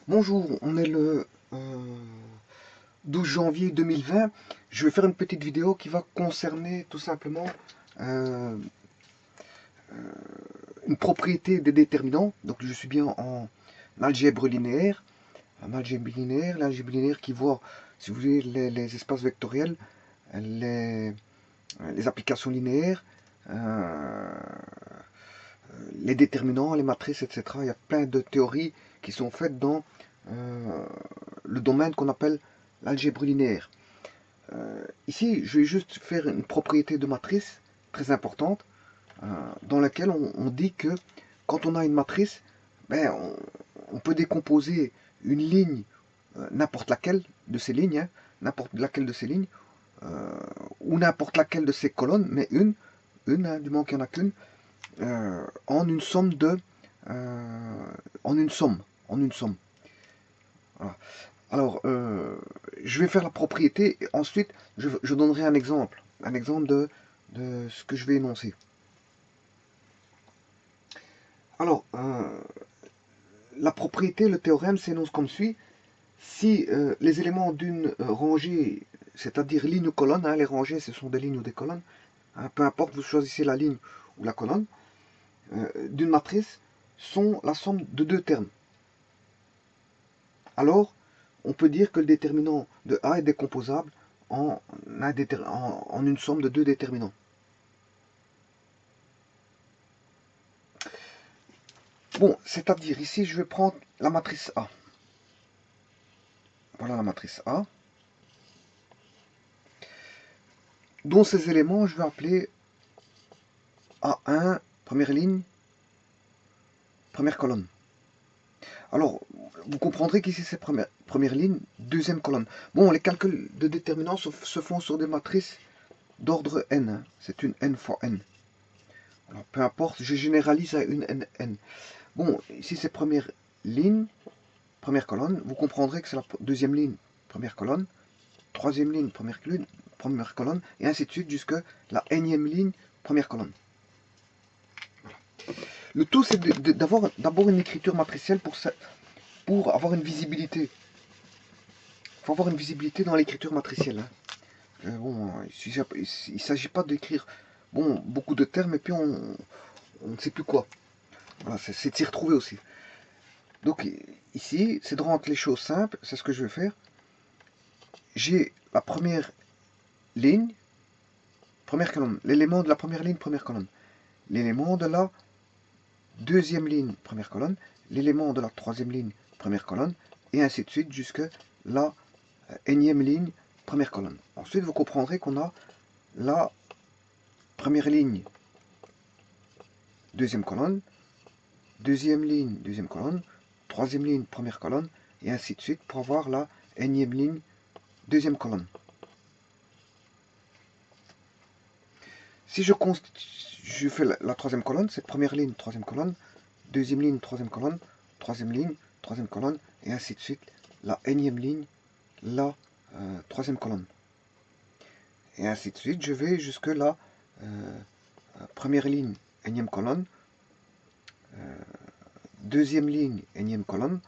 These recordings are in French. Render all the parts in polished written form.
Bonjour, on est le 12 janvier 2020. Je vais faire une petite vidéo qui va concerner tout simplement euh, une propriété des déterminants. Donc je suis bien en algèbre linéaire. L'algèbre linéaire qui voit, si vous voulez, les espaces vectoriels, les, les applications linéaires, euh, les déterminants, les matrices, etc. Il y a plein de théories qui sont faites dans le domaine qu'on appelle l'algèbre linéaire. Ici, je vais juste faire une propriété de matrice très importante dans laquelle on dit que quand on a une matrice, ben, on peut décomposer une ligne, n'importe laquelle de ces lignes, hein, n'importe laquelle de ces lignes, ou n'importe laquelle de ces colonnes, mais une hein, du moment qu'il n'y en a qu'une, en une somme de, en une somme, en une somme. Voilà. Alors, je vais faire la propriété et ensuite je donnerai un exemple de ce que je vais énoncer. Alors, la propriété, le théorème s'énonce comme suit. Si les éléments d'une rangée, c'est-à-dire ligne ou colonne, hein, les rangées ce sont des lignes ou des colonnes, hein, peu importe, vous choisissez la ligne ou la colonne, d'une matrice, sont la somme de deux termes. Alors, on peut dire que le déterminant de A est décomposable en une somme de deux déterminants. Bon, c'est-à-dire ici, je vais prendre la matrice A. Voilà la matrice A, dont ces éléments, je vais appeler A1, première ligne, première colonne. Alors, vous comprendrez qu'ici, c'est première ligne, deuxième colonne. Bon, les calculs de déterminants se font sur des matrices d'ordre n. Hein. C'est une n fois n. Alors, peu importe, je généralise à une n. Bon, ici, c'est première ligne, première colonne. Vous comprendrez que c'est la deuxième ligne, première colonne. Troisième ligne, première colonne, et ainsi de suite jusqu'à la énième ligne, première colonne. Voilà. Le tout, c'est d'avoir d'abord une écriture matricielle pour avoir une visibilité. Il faut avoir une visibilité dans l'écriture matricielle. Hein. Bon, il ne s'agit pas d'écrire beaucoup de termes et puis on ne sait plus quoi. Voilà, c'est de s'y retrouver aussi. Donc ici, c'est de rendre les choses simples, c'est ce que je vais faire. J'ai la première ligne, première colonne, l'élément de la première ligne, première colonne, l'élément de la deuxième ligne, première colonne, l'élément de la troisième ligne, première colonne, et ainsi de suite jusqu'à la énième ligne, première colonne. Ensuite, vous comprendrez qu'on a la première ligne, deuxième colonne, deuxième ligne, deuxième colonne, troisième ligne, première colonne, et ainsi de suite pour avoir la énième ligne, deuxième colonne. Si je fais la troisième colonne, c'est première ligne, troisième colonne, deuxième ligne, troisième ligne, troisième colonne, et ainsi de suite, la énième ligne, la troisième colonne. Et ainsi de suite, je vais jusque la première ligne, énième colonne, deuxième ligne, énième colonne,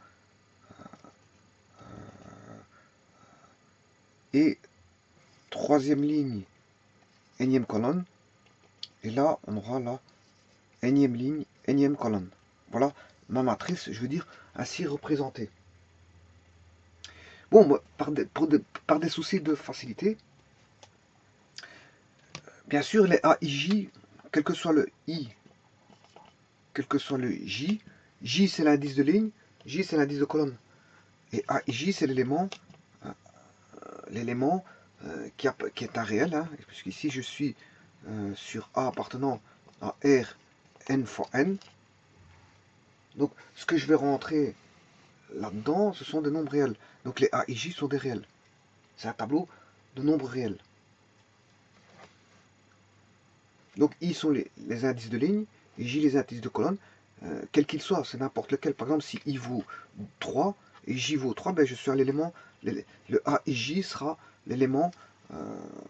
et troisième ligne, énième colonne, et là, on aura la énième ligne, énième colonne. Voilà ma matrice, je veux dire, ainsi représentée. Bon, moi, par des soucis de facilité, bien sûr, les A, I, J, quel que soit le I, quel que soit le J, J c'est l'indice de ligne, J c'est l'indice de colonne. Et A, I, J c'est l'élément qui est un réel, hein, puisqu'ici je suis sur A appartenant à R, n fois n. Donc ce que je vais rentrer là-dedans, ce sont des nombres réels. Donc les A et J sont des réels. C'est un tableau de nombres réels. Donc I sont les indices de ligne, et J les indices de colonne, quel qu'il soit, c'est n'importe lequel. Par exemple, si I vaut 3 et J vaut 3, ben je suis à l'élément, le A et J sera l'élément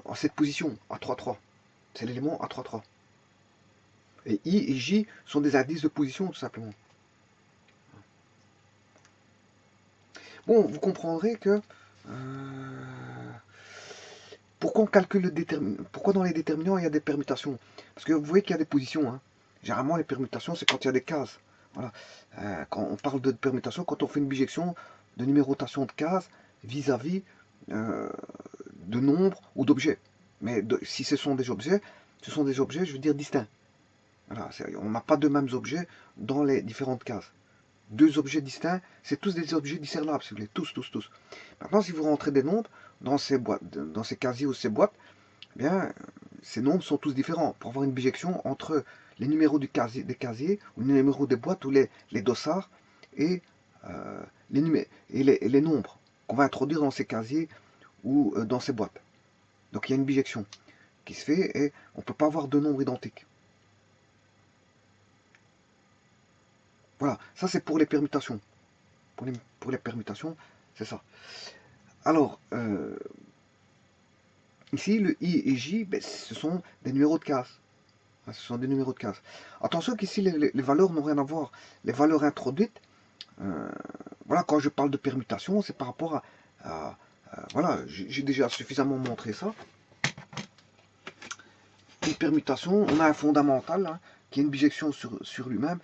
en cette position, à 3, 3. C'est l'élément à 3, 3. Et I et J sont des indices de position, tout simplement. Bon, vous comprendrez que pourquoi on calcule le déterminant, pourquoi dans les déterminants il y a des permutations? Parce que vous voyez qu'il y a des positions, hein. Généralement, les permutations, c'est quand il y a des cases. Voilà. Quand on parle de permutation, quand on fait une bijection de numérotation de cases vis-à-vis de nombres ou d'objets. Mais si ce sont des objets, je veux dire, distincts. Voilà, on n'a pas de mêmes objets dans les différentes cases. Deux objets distincts, c'est tous des objets discernables, si vous voulez, tous, tous, tous. Maintenant, si vous rentrez des nombres dans ces boîtes, dans ces casiers ou ces boîtes, eh bien, ces nombres sont tous différents. Pour avoir une bijection entre les numéros des casiers, ou les numéros des boîtes, ou les dossards, et, les nombres qu'on va introduire dans ces casiers ou dans ces boîtes. Donc il y a une bijection qui se fait et on ne peut pas avoir deux nombres identiques. Voilà, ça c'est pour les permutations. Pour les permutations, c'est ça. Alors, ici, le I et J, ben, ce sont des numéros de cases. Ce sont des numéros de cases. Attention qu'ici, les valeurs n'ont rien à voir. Les valeurs introduites, voilà, quand je parle de permutation, c'est par rapport voilà, j'ai déjà suffisamment montré ça. Une permutation, on a un fondamental, hein, qui est une bijection sur lui-même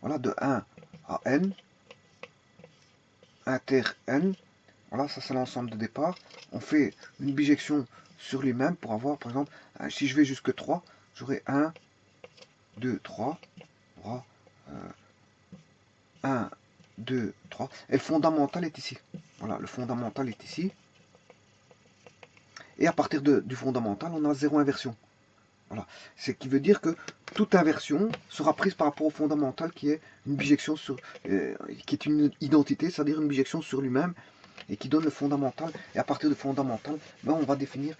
voilà, de 1 à n, inter n. Voilà, ça c'est l'ensemble de départ. On fait une bijection sur lui-même pour avoir, par exemple, si je vais jusque 3, j'aurai 1, 2, 3. 1, 2, 3. Et le fondamental est ici. Voilà, le fondamental est ici. Et à partir du fondamental, on a 0 inversion. Voilà. Ce qui veut dire que toute inversion sera prise par rapport au fondamental qui est une bijection sur, qui est une identité, c'est-à-dire une bijection sur lui-même et qui donne le fondamental. Et à partir du fondamental, ben, on va définir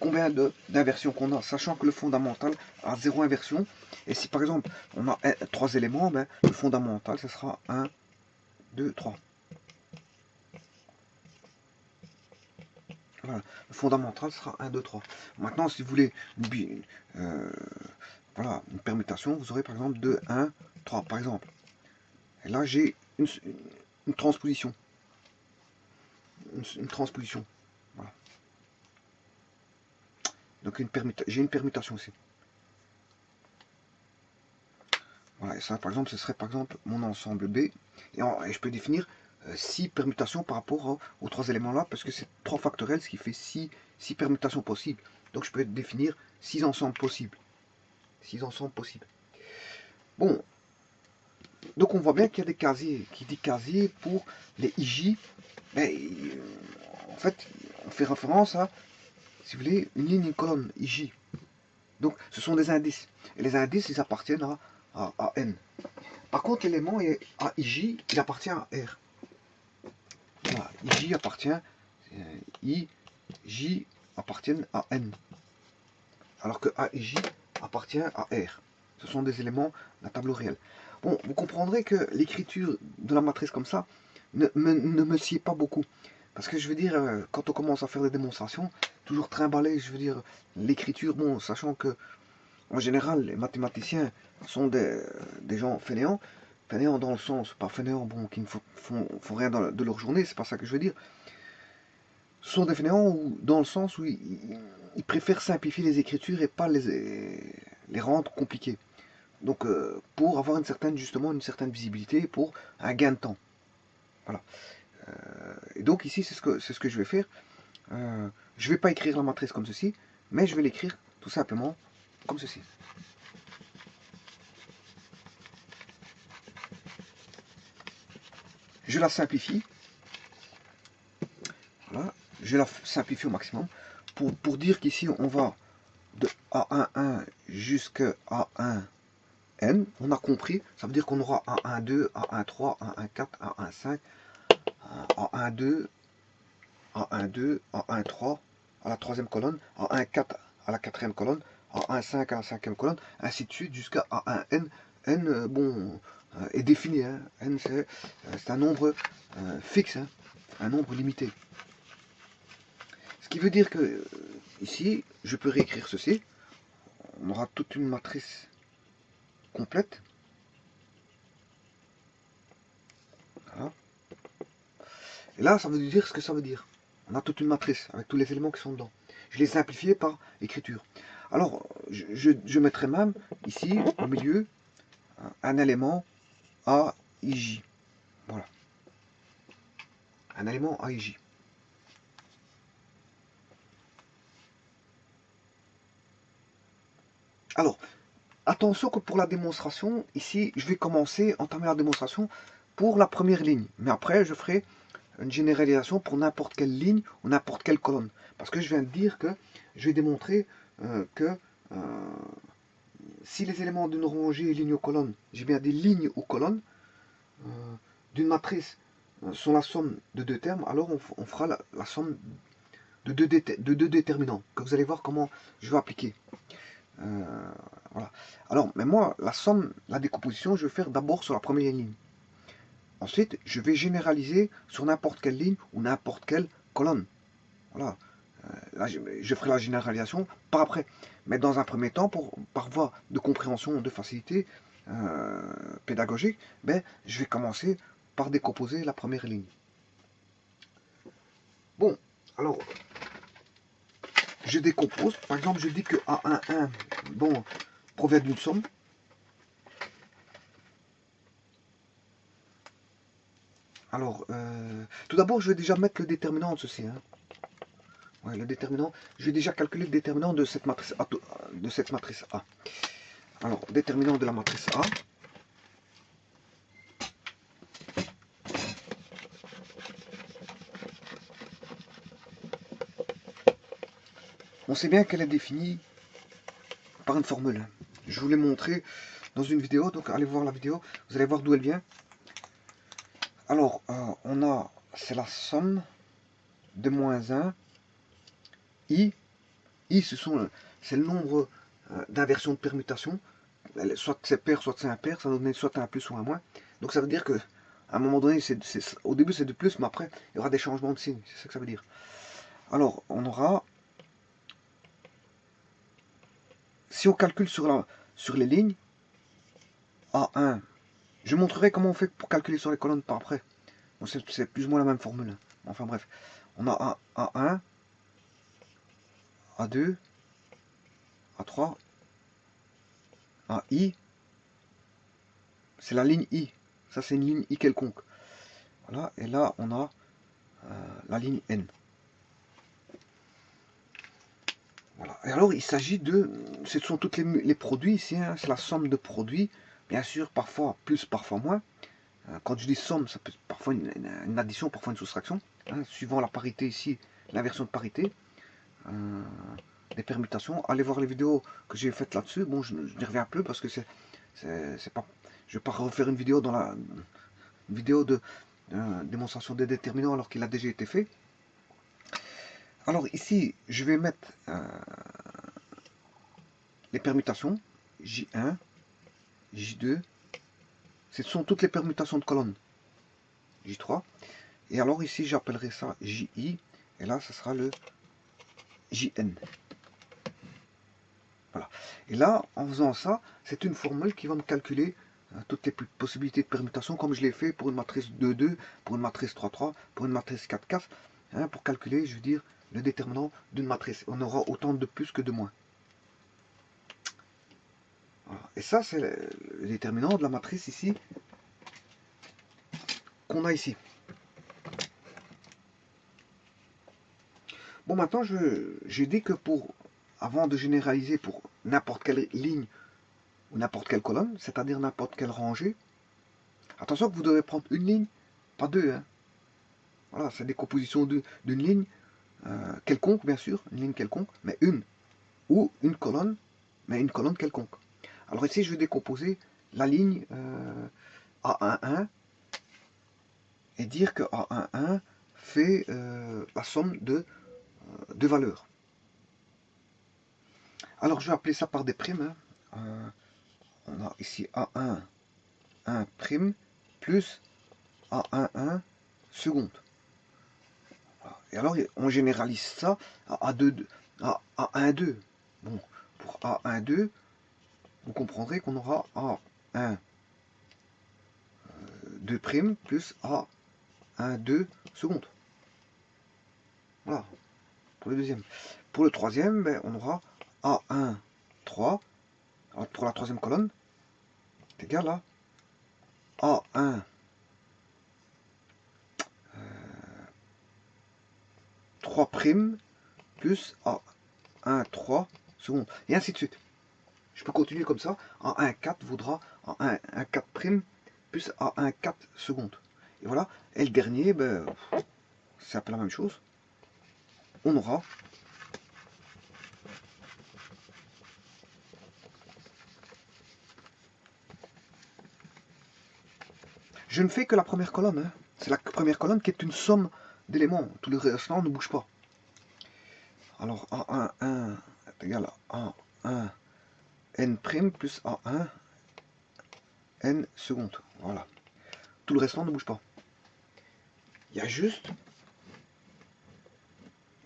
combien d'inversions qu'on a, sachant que le fondamental a 0 inversion. Et si par exemple on a 3 éléments, ben, le fondamental ce sera 1, 2, 3. Voilà. Le fondamental sera 1, 2, 3. Maintenant, si vous voulez voilà, une permutation, vous aurez par exemple 2, 1, 3, par exemple. Et là, j'ai une transposition. Une transposition. Voilà. Donc j'ai une permutation aussi. Voilà, et ça, par exemple, ce serait par exemple mon ensemble B. Et je peux définir 6 permutations par rapport aux 3 éléments-là, parce que c'est 3 factoriels, ce qui fait 6 permutations possibles. Donc je peux définir 6 ensembles possibles. 6 ensembles possibles. Bon, donc on voit bien qu'il y a des casiers. Qui dit casier pour les IJ, ben, en fait, on fait référence à, si vous voulez, une ligne, une colonne, IJ. Donc ce sont des indices. Et les indices, ils appartiennent à N. Par contre, l'élément AIJ, il appartient à R. Voilà, IJ appartient, IJ appartiennent à N. Alors que A et J appartient à R. Ce sont des éléments de la tableau réelle. Bon, vous comprendrez que l'écriture de la matrice comme ça ne me sied pas beaucoup. Parce que je veux dire, quand on commence à faire des démonstrations, toujours trimballer, je veux dire, l'écriture, bon, sachant que, en général, les mathématiciens sont des gens fainéants. Fainéants dans le sens, pas fainéants, bon, qui ne font rien de leur journée, c'est pas ça que je veux dire. Ce sont des fainéants dans le sens où ils préfèrent simplifier les écritures et pas les rendre compliquées. Donc pour avoir justement une certaine visibilité, pour un gain de temps. Voilà. Et donc ici c'est ce que je vais faire. Je ne vais pas écrire la matrice comme ceci, mais je vais l'écrire tout simplement comme ceci. Je la simplifie. Voilà. Je la simplifie au maximum pour dire qu'ici on va de A11 jusqu'à A1N, on a compris, ça veut dire qu'on aura A12, A13, A14, A15, A12, A12, A13 à la troisième colonne, A14 à la quatrième colonne, A15 à la cinquième colonne, ainsi de suite jusqu'à A1N. N, bon, est défini, hein. N c'est un nombre fixe, hein, un nombre limité. Ce qui veut dire que ici, je peux réécrire ceci. On aura toute une matrice complète. Voilà. Et là, ça veut dire ce que ça veut dire. On a toute une matrice avec tous les éléments qui sont dedans. Je l'ai simplifié par écriture. Alors, je mettrai même ici, au milieu, un élément AIJ. Voilà. Un élément AIJ. Alors, attention que pour la démonstration, ici, je vais entamer la démonstration pour la première ligne. Mais après, je ferai une généralisation pour n'importe quelle ligne ou n'importe quelle colonne. Parce que je viens de dire que je vais démontrer que si les éléments d'une rangée, ligne ou colonne, j'ai bien des lignes ou colonnes d'une matrice sont la somme de deux termes, alors on fera la somme de deux déterminants, que vous allez voir comment je vais appliquer. Voilà. Alors, mais moi, la somme, la décomposition, je vais faire d'abord sur la première ligne. Ensuite, je vais généraliser sur n'importe quelle ligne ou n'importe quelle colonne. Voilà. Là, je ferai la généralisation par après. Mais dans un premier temps, par voie de compréhension, de facilité pédagogique, je vais commencer par décomposer la première ligne. Bon, alors, je décompose. Par exemple, je dis que A11, bon, provient d'une somme. Alors, tout d'abord, je vais déjà mettre le déterminant de ceci. Hein. Ouais, le déterminant, je vais déjà calculer le déterminant de cette matrice A. Alors, déterminant de la matrice A. On sait bien qu'elle est définie par une formule. Je vous l'ai montré dans une vidéo, donc allez voir la vidéo, vous allez voir d'où elle vient. Alors, c'est la somme de moins 1, I, c'est le nombre d'inversions de permutation, soit c'est pair, soit c'est impair, ça donne soit un plus ou un moins. Donc ça veut dire que à un moment donné, au début c'est du plus, mais après il y aura des changements de signe, c'est ça que ça veut dire. Alors, on aura, si on calcule sur les lignes, A1, je montrerai comment on fait pour calculer sur les colonnes par après. Bon, c'est plus ou moins la même formule. Enfin bref, on a A1, A2, A3, AI, c'est la ligne I. Ça, c'est une ligne I quelconque. Voilà, et là, on a la ligne N. Voilà. Et alors, il s'agit ce sont tous les produits ici, hein, c'est la somme de produits. Bien sûr, parfois plus, parfois moins. Quand je dis somme, ça peut être parfois une addition, parfois une soustraction. Hein, suivant la parité ici, l'inversion de parité. Des permutations. Allez voir les vidéos que j'ai faites là-dessus. Bon, je n'y reviens plus parce que c'est pas. Je vais pas refaire une vidéo une vidéo de démonstration des déterminants alors qu'il a déjà été fait. Alors ici, je vais mettre les permutations J1, J2. Ce sont toutes les permutations de colonnes. J3. Et alors ici, j'appellerai ça JI. Et là, ce sera le JN. Voilà. Et là, en faisant ça, c'est une formule qui va me calculer toutes les possibilités de permutation, comme je l'ai fait pour une matrice 2,2, pour une matrice 3,3, pour une matrice 4,4, hein, pour calculer, je veux dire, le déterminant d'une matrice. On aura autant de plus que de moins. Voilà. Et ça, c'est le déterminant de la matrice ici, qu'on a ici. Bon, maintenant, j'ai dit que avant de généraliser pour n'importe quelle ligne ou n'importe quelle colonne, c'est-à-dire n'importe quelle rangée, attention que vous devez prendre une ligne, pas deux. Hein. Voilà, c'est des compositions d'une ligne quelconque, bien sûr, une ligne quelconque, mais une. Ou une colonne, mais une colonne quelconque. Alors ici, je vais décomposer la ligne A11 et dire que A11 fait la somme de deux valeurs. Alors, je vais appeler ça par des primes. Hein. On a ici A1, 1 prime, plus A11 seconde. Et alors, on généralise ça à A2, à A12. Bon, pour A12, vous comprendrez qu'on aura A1, 2 prime plus A 1, 2 secondes. Voilà, pour le deuxième. Pour le troisième, ben, on aura A1, 3. Alors pour la troisième colonne, c'est égal à A1, 3' plus A1, 3 secondes. Et ainsi de suite. Je peux continuer comme ça. A1, 4 vaudra A1, 4' plus A1, 4 secondes. Et voilà. Et le dernier, ben, c'est un peu la même chose. On aura je ne fais que la première colonne. Hein. C'est la première colonne qui est une somme d'éléments. Tout le restant ne bouge pas. Alors A1, 1 est égal à A1 n' plus A1 n secondes. Voilà. Tout le restant ne bouge pas. Il y a juste,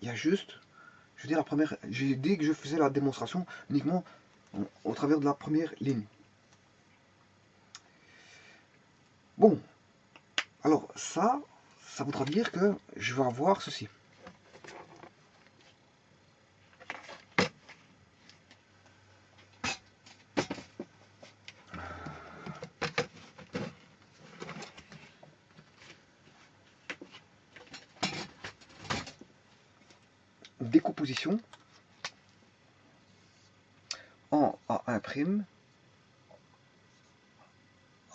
je veux dire la première, j'ai dit que je faisais la démonstration uniquement au travers de la première ligne. Bon, alors ça voudra dire que je vais avoir ceci. Décomposition en A1',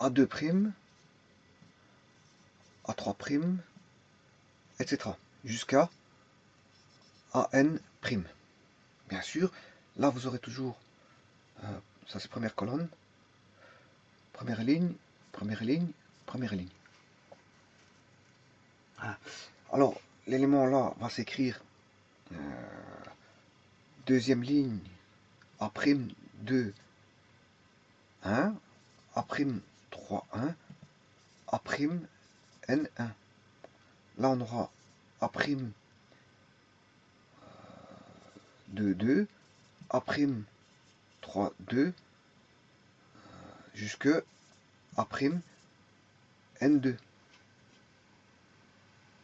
A2', A3', etc. jusqu'à AN'. Bien sûr, là vous aurez toujours, ça c'est première colonne, première ligne, première ligne, première ligne. Ah. Alors, l'élément là va s'écrire deuxième ligne A'2, 1, A'3, 1, A'N'1. Là on aura A'2, 2, A'3, 2, jusque A'N2.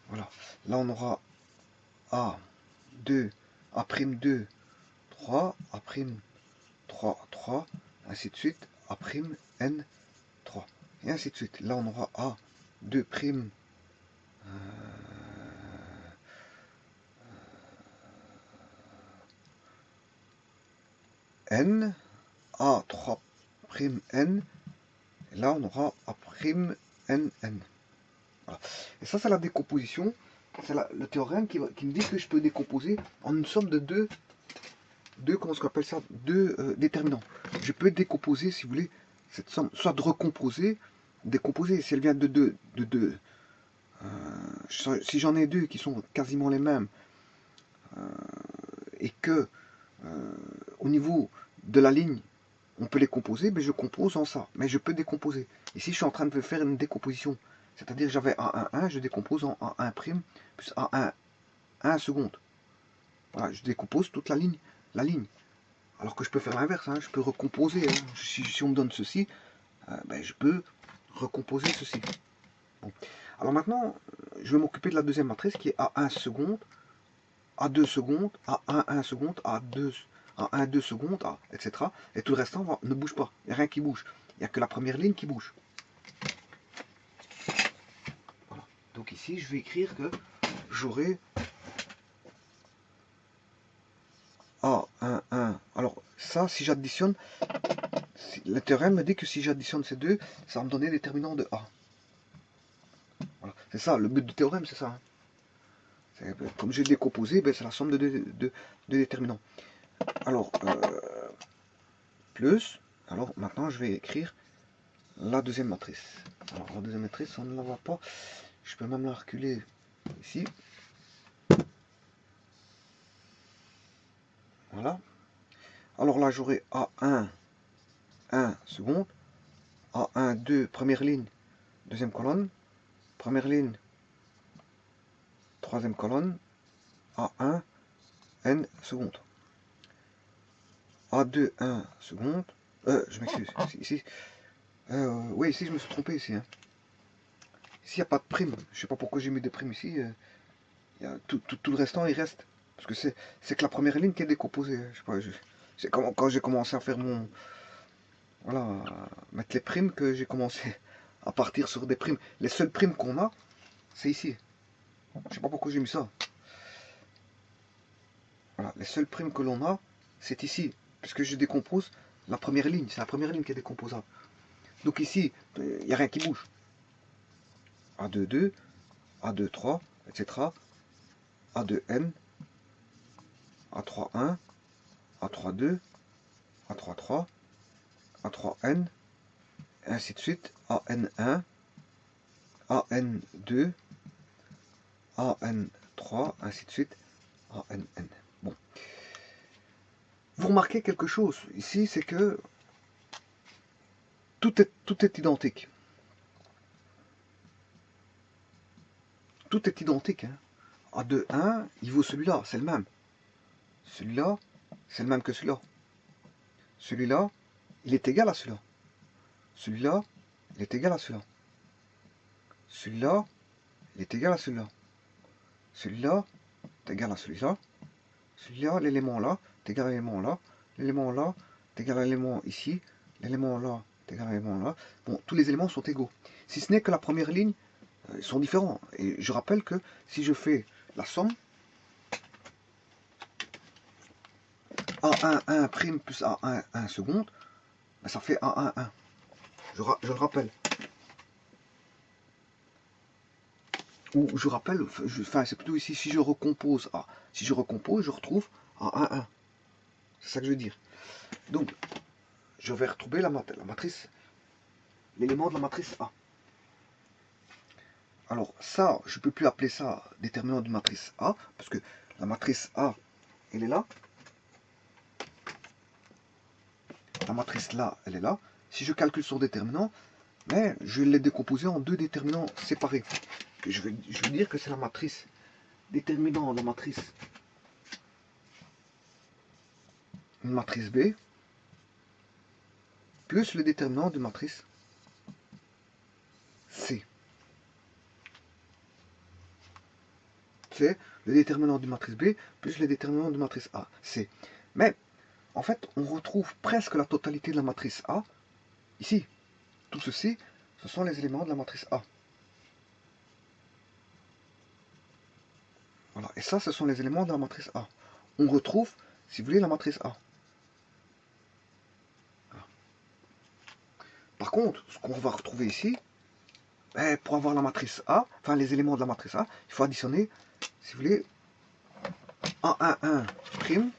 Voilà. Là on aura A2, A'2, 3, A'3, 3, ainsi de suite, A'N', 3. Et ainsi de suite. Là on aura A2', N, A3', N, et là on aura A'N', N. Voilà. Et ça c'est la décomposition, c'est le théorème qui me dit que je peux décomposer en une somme de deux comment on appelle ça, deux déterminants. Je peux décomposer, si vous voulez, cette somme, soit de recomposer, décomposer, si elle vient de deux, si j'en ai deux qui sont quasiment les mêmes, et que au niveau de la ligne, on peut les composer, mais je compose en ça. Mais je peux décomposer. Ici, je suis en train de faire une décomposition. C'est-à-dire, j'avais A1, je décompose en A1' plus A1, 1 seconde. Voilà, je décompose toute la ligne. Alors que je peux faire l'inverse, hein, je peux recomposer. Hein. Si on me donne ceci, ben, je peux recomposer ceci. Bon. Alors maintenant, je vais m'occuper de la deuxième matrice qui est A1 seconde, A2 secondes, A1 1 seconde, A1 2 secondes, etc. Et tout le restant ne bouge pas. Il n'y a rien qui bouge. Il n'y a que la première ligne qui bouge. Voilà. Donc ici, je vais écrire que j'aurai A1, 1. Alors ça, si j'additionne, le théorème me dit que si j'additionne ces deux, ça va me donner le déterminant de A. Voilà. C'est ça, le but du théorème, c'est ça. Hein. Comme j'ai décomposé, ben, c'est la somme de deux déterminants. Alors, plus, alors maintenant je vais écrire la deuxième matrice. Alors la deuxième matrice, on ne la voit pas. Je peux même la reculer ici. Voilà. Alors là, j'aurai A1, 1 seconde, A1, 2, première ligne, deuxième colonne, première ligne, troisième colonne, A1, N seconde. A2, 1 seconde, je m'excuse, ici, oui, ici je me suis trompé ici. Hein. Ici, il n'y a pas de prime. Je sais pas pourquoi j'ai mis des primes ici. Tout le restant, il reste. Parce que c'est que la première ligne qui est décomposée. Je sais pas, c'est quand j'ai commencé à faire mon... Voilà, à mettre les primes que j'ai commencé à partir sur des primes. Les seules primes qu'on a, c'est ici. Je sais pas pourquoi j'ai mis ça. Voilà, les seules primes que l'on a, c'est ici. Puisque je décompose la première ligne. C'est la première ligne qui est décomposable. Donc ici, il n'y a rien qui bouge. A2, A2, 3, etc. A2N, A3, 1, A3, 2, A3, 3, A3N, et ainsi de suite, AN1, AN2, AN3, ainsi de suite, ANN. Bon. Vous remarquez quelque chose ici, c'est que tout est identique. Tout est identique. Hein. A2, 1, il vaut celui-là, c'est le même. Celui-là, c'est le même que celui-là. Celui-là, il est égal à celui-là. Celui-là, il est égal à celui-là. Celui-là, il est égal à celui-là. Celui-là est égal à celui-là. Celui-là, l'élément là, est égal à l'élément là. L'élément là, est égal à l'élément ici. L'élément là, est égal à l'élément là. Bon, tous les éléments sont égaux. Si ce n'est que la première ligne, ils sont différents. Et je rappelle que si je fais la somme, A1, 1 prime plus A1, 1 seconde, ben ça fait A1, 1. Je le rappelle. Ou je rappelle, enfin c'est plutôt ici, si je recompose A. Si je recompose, je retrouve A1, 1. C'est ça que je veux dire. Donc, je vais retrouver la matrice, l'élément de la matrice A. Alors ça, je ne peux plus appeler ça déterminant de matrice A, parce que la matrice A, elle est là. La matrice là, elle est là. Si je calcule son déterminant, mais je vais les décomposer en deux déterminants séparés. Je vais dire que c'est la matrice déterminant de la matrice, une matrice B, plus le déterminant de matrice C. C'est le déterminant de matrice B plus le déterminant de matrice A, C. Mais, en fait, on retrouve presque la totalité de la matrice A ici. Tout ceci, ce sont les éléments de la matrice A. Voilà. Et ça, ce sont les éléments de la matrice A. On retrouve, si vous voulez, la matrice A. Voilà. Par contre, ce qu'on va retrouver ici, pour avoir la matrice A, enfin les éléments de la matrice A, il faut additionner, si vous voulez, A11 prime,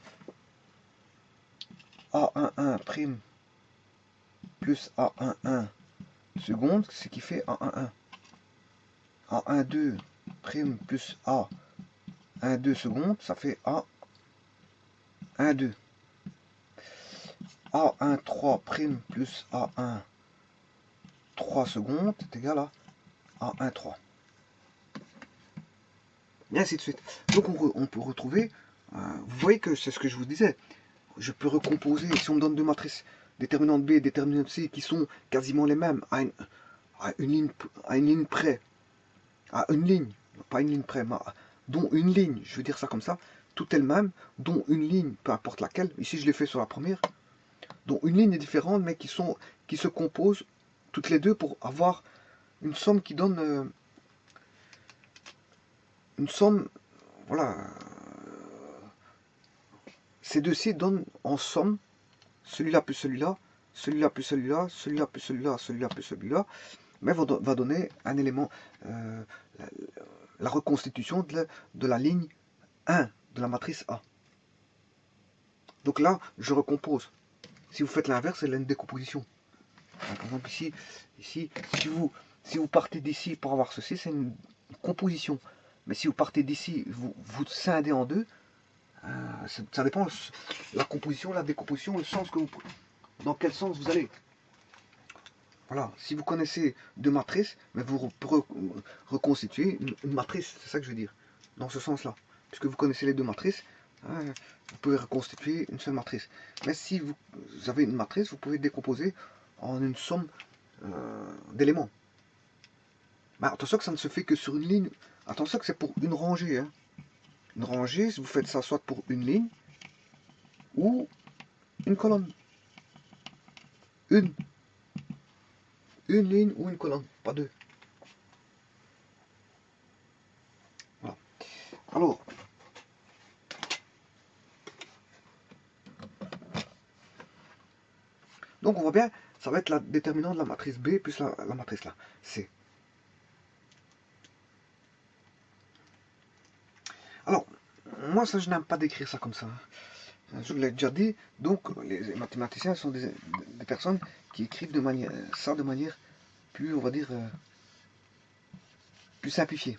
A11 prime plus A11 seconde, ce qui fait A11. A12 prime plus A12 seconde, ça fait A12. A13 prime plus A1 3 secondes est égal à A13. Et ainsi de suite. Donc on peut retrouver, vous voyez que c'est ce que je vous disais, je peux recomposer, si on me donne deux matrices, déterminante B et déterminante C, qui sont quasiment les mêmes, à une ligne près, à une ligne, pas une ligne près, mais dont une ligne, je veux dire ça comme ça, tout est le même, dont une ligne, peu importe laquelle, ici je l'ai fait sur la première, dont une ligne est différente, mais qui se composent toutes les deux pour avoir une somme qui donne une somme, voilà, ces deux-ci donnent en somme celui-là plus celui-là, celui-là plus celui-là, celui-là plus celui-là, celui-là plus celui-là, mais va donner un élément, la reconstitution de la ligne 1 de la matrice A. Donc là, je recompose. Si vous faites l'inverse, c'est une décomposition. Par exemple ici, si vous partez d'ici pour avoir ceci, c'est une composition. Mais si vous partez d'ici, vous scindez en deux, ça dépend la composition, la décomposition, le sens que vous, dans quel sens vous allez. Voilà, si vous connaissez deux matrices, mais vous reconstituez une matrice, c'est ça que je veux dire, dans ce sens-là. Puisque vous connaissez les deux matrices, vous pouvez reconstituer une seule matrice. Mais si vous avez une matrice, vous pouvez décomposer en une somme d'éléments. Mais attention que ça ne se fait que sur une ligne. Attention que c'est pour une rangée. Hein. Une rangée, vous faites ça soit pour une ligne ou une colonne. Une. Une ligne ou une colonne, pas deux. Voilà. Alors, donc on voit bien, ça va être la déterminante de la matrice B plus la matrice là, C. Alors, moi ça je n'aime pas d'écrire ça comme ça. Je l'ai déjà dit, donc les mathématiciens sont des personnes qui écrivent de manière, ça de manière plus, on va dire, plus simplifiée.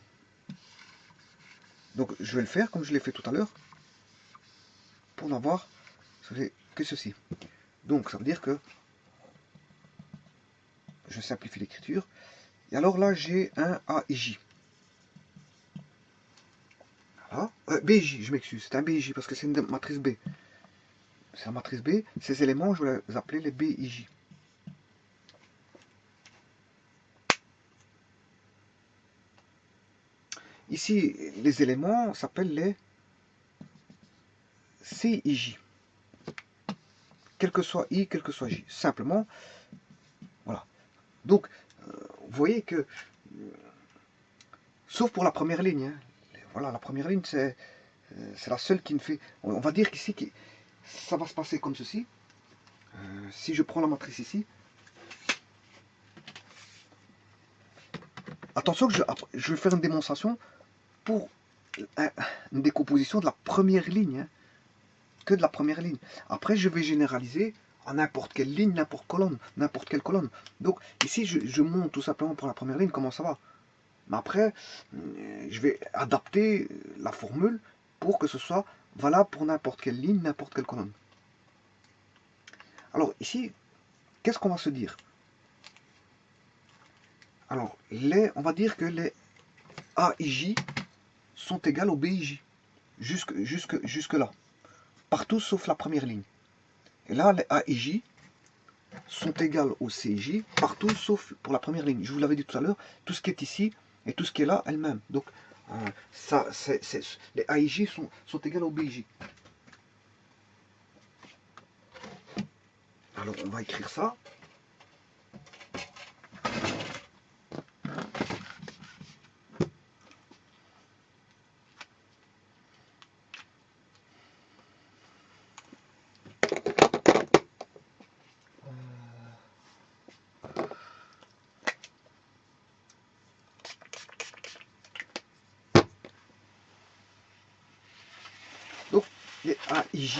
Donc je vais le faire comme je l'ai fait tout à l'heure, pour n'avoir que ceci. Donc ça veut dire que je simplifie l'écriture. Et alors là j'ai un A et J. Voilà. BJ, je m'excuse, c'est un BJ parce que c'est une matrice B. C'est la matrice B. Ces éléments, je vais les appeler les BIJ. Ici, les éléments s'appellent les CIJ. Quel que soit I, quel que soit J. Simplement, voilà. Donc, vous voyez que, sauf pour la première ligne, hein, voilà, la première ligne, c'est la seule qui ne fait... On va dire qu'ici, ça va se passer comme ceci. Si je prends la matrice ici, attention que je vais faire une démonstration pour une décomposition de la première ligne, hein, que de la première ligne. Après, je vais généraliser à n'importe quelle ligne, n'importe quelle colonne. Donc ici, je monte tout simplement pour la première ligne, comment ça va. Mais après, je vais adapter la formule pour que ce soit valable pour n'importe quelle ligne, n'importe quelle colonne. Alors ici, qu'est-ce qu'on va se dire? Alors, on va dire que les AIJ sont égales aux BIJ, jusque là. Partout sauf la première ligne. Et là, les AIJ sont égales aux CIJ, partout sauf pour la première ligne. Je vous l'avais dit tout à l'heure, tout ce qui est ici et tout ce qui est là, elle-même. Donc, les AIJ sont égales aux BIJ. Alors, on va écrire ça. Donc, les AIJ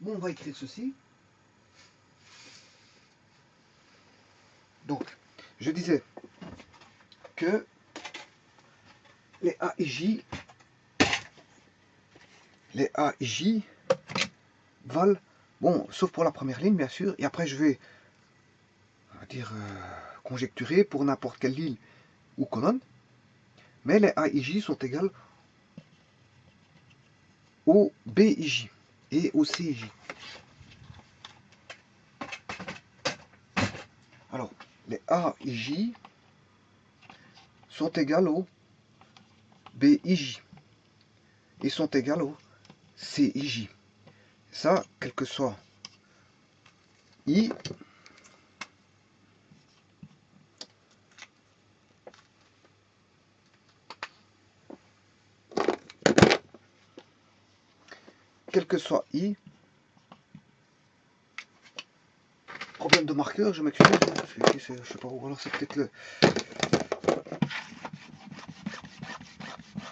bon, on va écrire ceci. Donc, je disais que les AIJ valent, bon, sauf pour la première ligne, bien sûr, et après je vais, on va dire, conjecturer pour n'importe quelle ligne ou colonne, mais les AIJ sont égales aux BIJ et aux CIJ. Alors, les AIJ sont égales aux BIJ et sont égales aux CIJ. Ça, quel que soit I, quel que soit I, problème de marqueur, je m'excuse, je sais pas où, alors c'est peut-être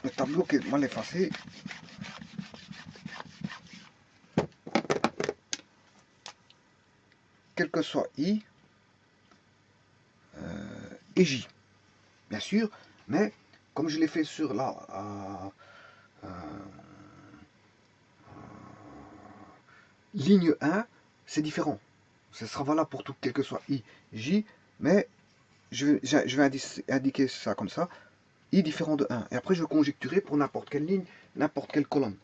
le tableau qui est mal effacé. Quel que soit I et J, bien sûr, mais comme je l'ai fait sur la ligne 1, c'est différent. Ce sera valable pour tout, quel que soit I, J, mais je vais indiquer ça comme ça, I différent de 1. Et après, je vais conjecturer pour n'importe quelle ligne, n'importe quelle colonne.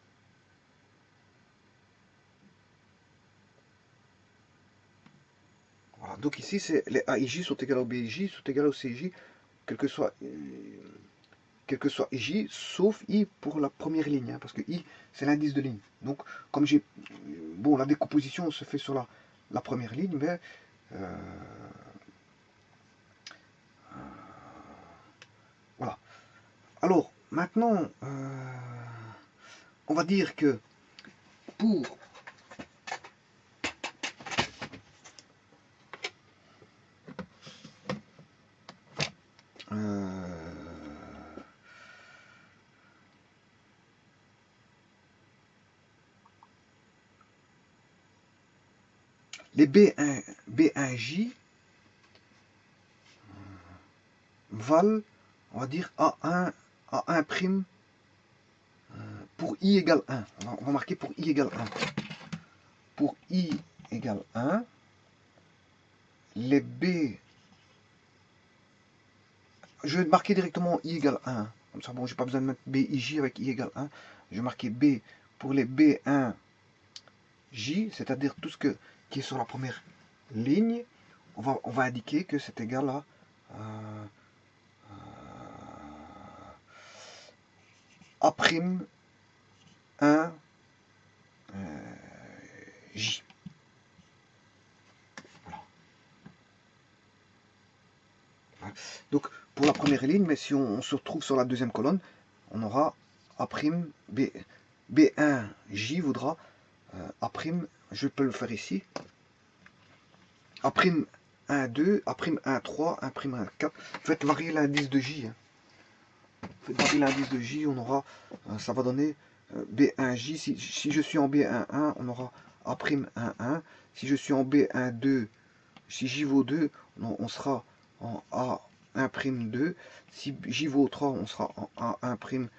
Voilà, donc ici, les AIJ sont égales au BIJ, sont égales au CIJ, quel que soit J, sauf I pour la première ligne, hein, parce que I, c'est l'indice de ligne. Donc, comme j'ai... Bon, la décomposition se fait sur la première ligne, mais... voilà. Alors, maintenant, on va dire que pour les B1J valent, on va dire, A1' pour I égale 1. On va marquer pour I égale 1. Pour I égale 1, les B... Je vais marquer directement I égale 1. Comme ça, bon, j'ai pas besoin de mettre BIJ avec I égale 1. Je vais marquer B pour les B1J, c'est-à-dire tout ce qui est sur la première ligne. On va indiquer que c'est égal à A'1 J. Voilà. Donc pour la première ligne, mais si on se retrouve sur la deuxième colonne, on aura B1J voudra A', je peux le faire ici, A'1, 2, A'1, 3, A'1, 4. Faites varier l'indice de J. Hein. Faites varier l'indice de J, on aura, ça va donner B1J. Si je suis en B1, 1, on aura A'1, 1. Si je suis en B1, 2, si J vaut 2, on sera en A'1', 2. Si J vaut 3, on sera en A'1',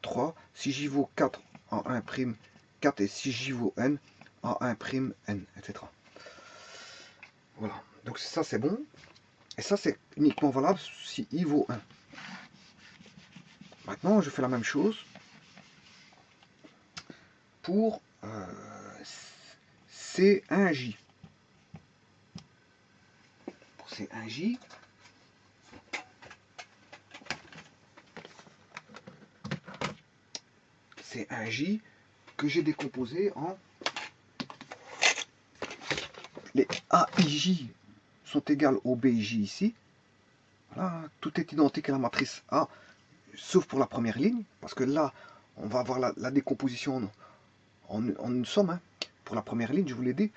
3. Si J vaut 4, en 1', 4. Et si J vaut N, en 1', N, etc. Voilà. Donc ça, c'est bon. Et ça, c'est uniquement valable si I vaut 1. Maintenant, je fais la même chose pour C1J. Pour C1J, C1J que j'ai décomposé en les AIJ sont égales au BIJ ici. Voilà, tout est identique à la matrice A, sauf pour la première ligne, parce que là, on va avoir la décomposition en une somme. Hein. Pour la première ligne, je vous l'ai dit.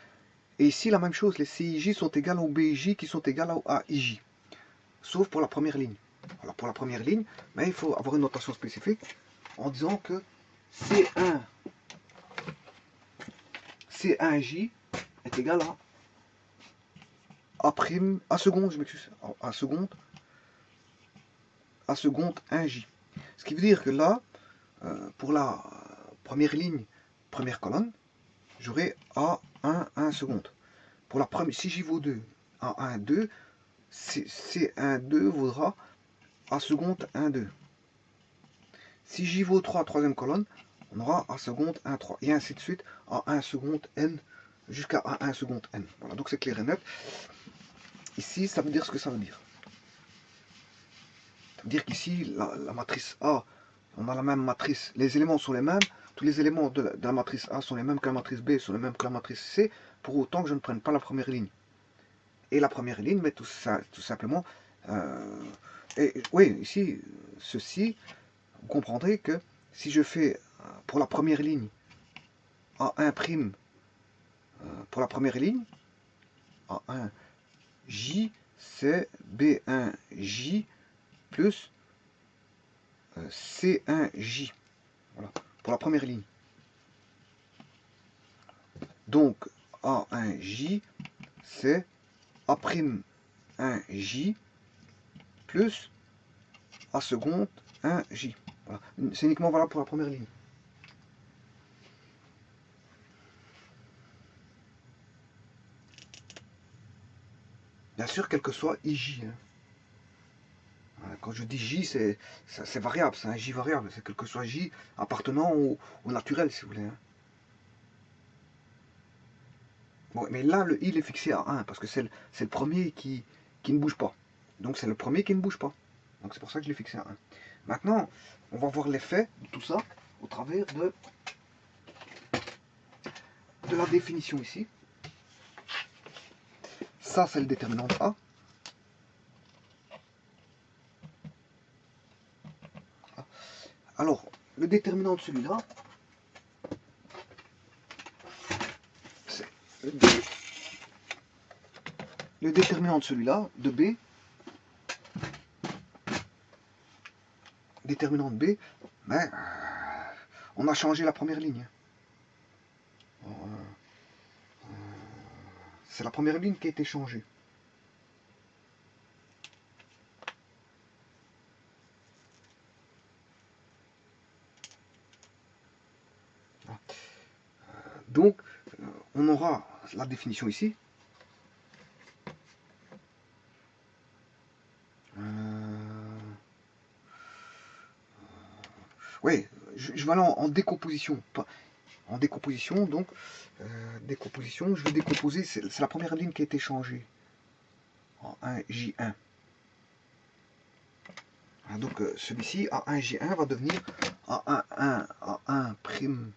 Et ici, la même chose, les CIJ sont égales au BIJ qui sont égales au AIJ, sauf pour la première ligne. Voilà, pour la première ligne, mais il faut avoir une notation spécifique en disant que C1J est égal à A seconde, je m'excuse, A seconde 1J. Ce qui veut dire que là, pour la première ligne, première colonne, j'aurai A1, 1 seconde. Pour la première, si j'y vaut 2, A1, 2, C1, 2 vaudra A seconde 1, 2. Si j'y vaut 3, troisième colonne, on aura A seconde 1, 3. Et ainsi de suite, A1 seconde N jusqu'à A1 seconde N. Voilà, donc c'est clair et net. Ici, ça veut dire ce que ça veut dire. Ça veut dire qu'ici, la matrice A, on a la même matrice, les éléments sont les mêmes, tous les éléments de la matrice A sont les mêmes que la matrice B, sont les mêmes que la matrice C, pour autant que je ne prenne pas la première ligne. Et la première ligne, mais tout simplement, et oui, ici, ceci, vous comprendrez que si je fais pour la première ligne A1', pour la première ligne, A1J, c'est B1J plus C1J. Voilà, pour la première ligne. Donc, A1J, c'est A'1J plus A seconde 1J. Voilà. C'est uniquement valable pour la première ligne. Bien sûr, quel que soit IJ. Hein. Quand je dis J, c'est variable, c'est un J variable, c'est quel que soit J appartenant au naturel, si vous voulez. Hein. Bon, mais là, le il est fixé à 1, parce que c'est le premier qui ne bouge pas. Donc c'est le premier qui ne bouge pas. Donc c'est pour ça que je l'ai fixé à 1. Maintenant, on va voir l'effet de tout ça au travers de la définition ici. Ça, c'est le déterminant de A. Alors, le déterminant de celui-là, c'est le déterminant de celui-là, de B, déterminant de B, ben, on a changé la première ligne. C'est la première ligne qui a été changée. Donc, on aura la définition ici. Oui, je vais aller en décomposition. En décomposition, donc, décomposition, je vais décomposer, c'est la première ligne qui a été changée. En 1J1. Donc, celui-ci, A1J1, va devenir A1, A1 prime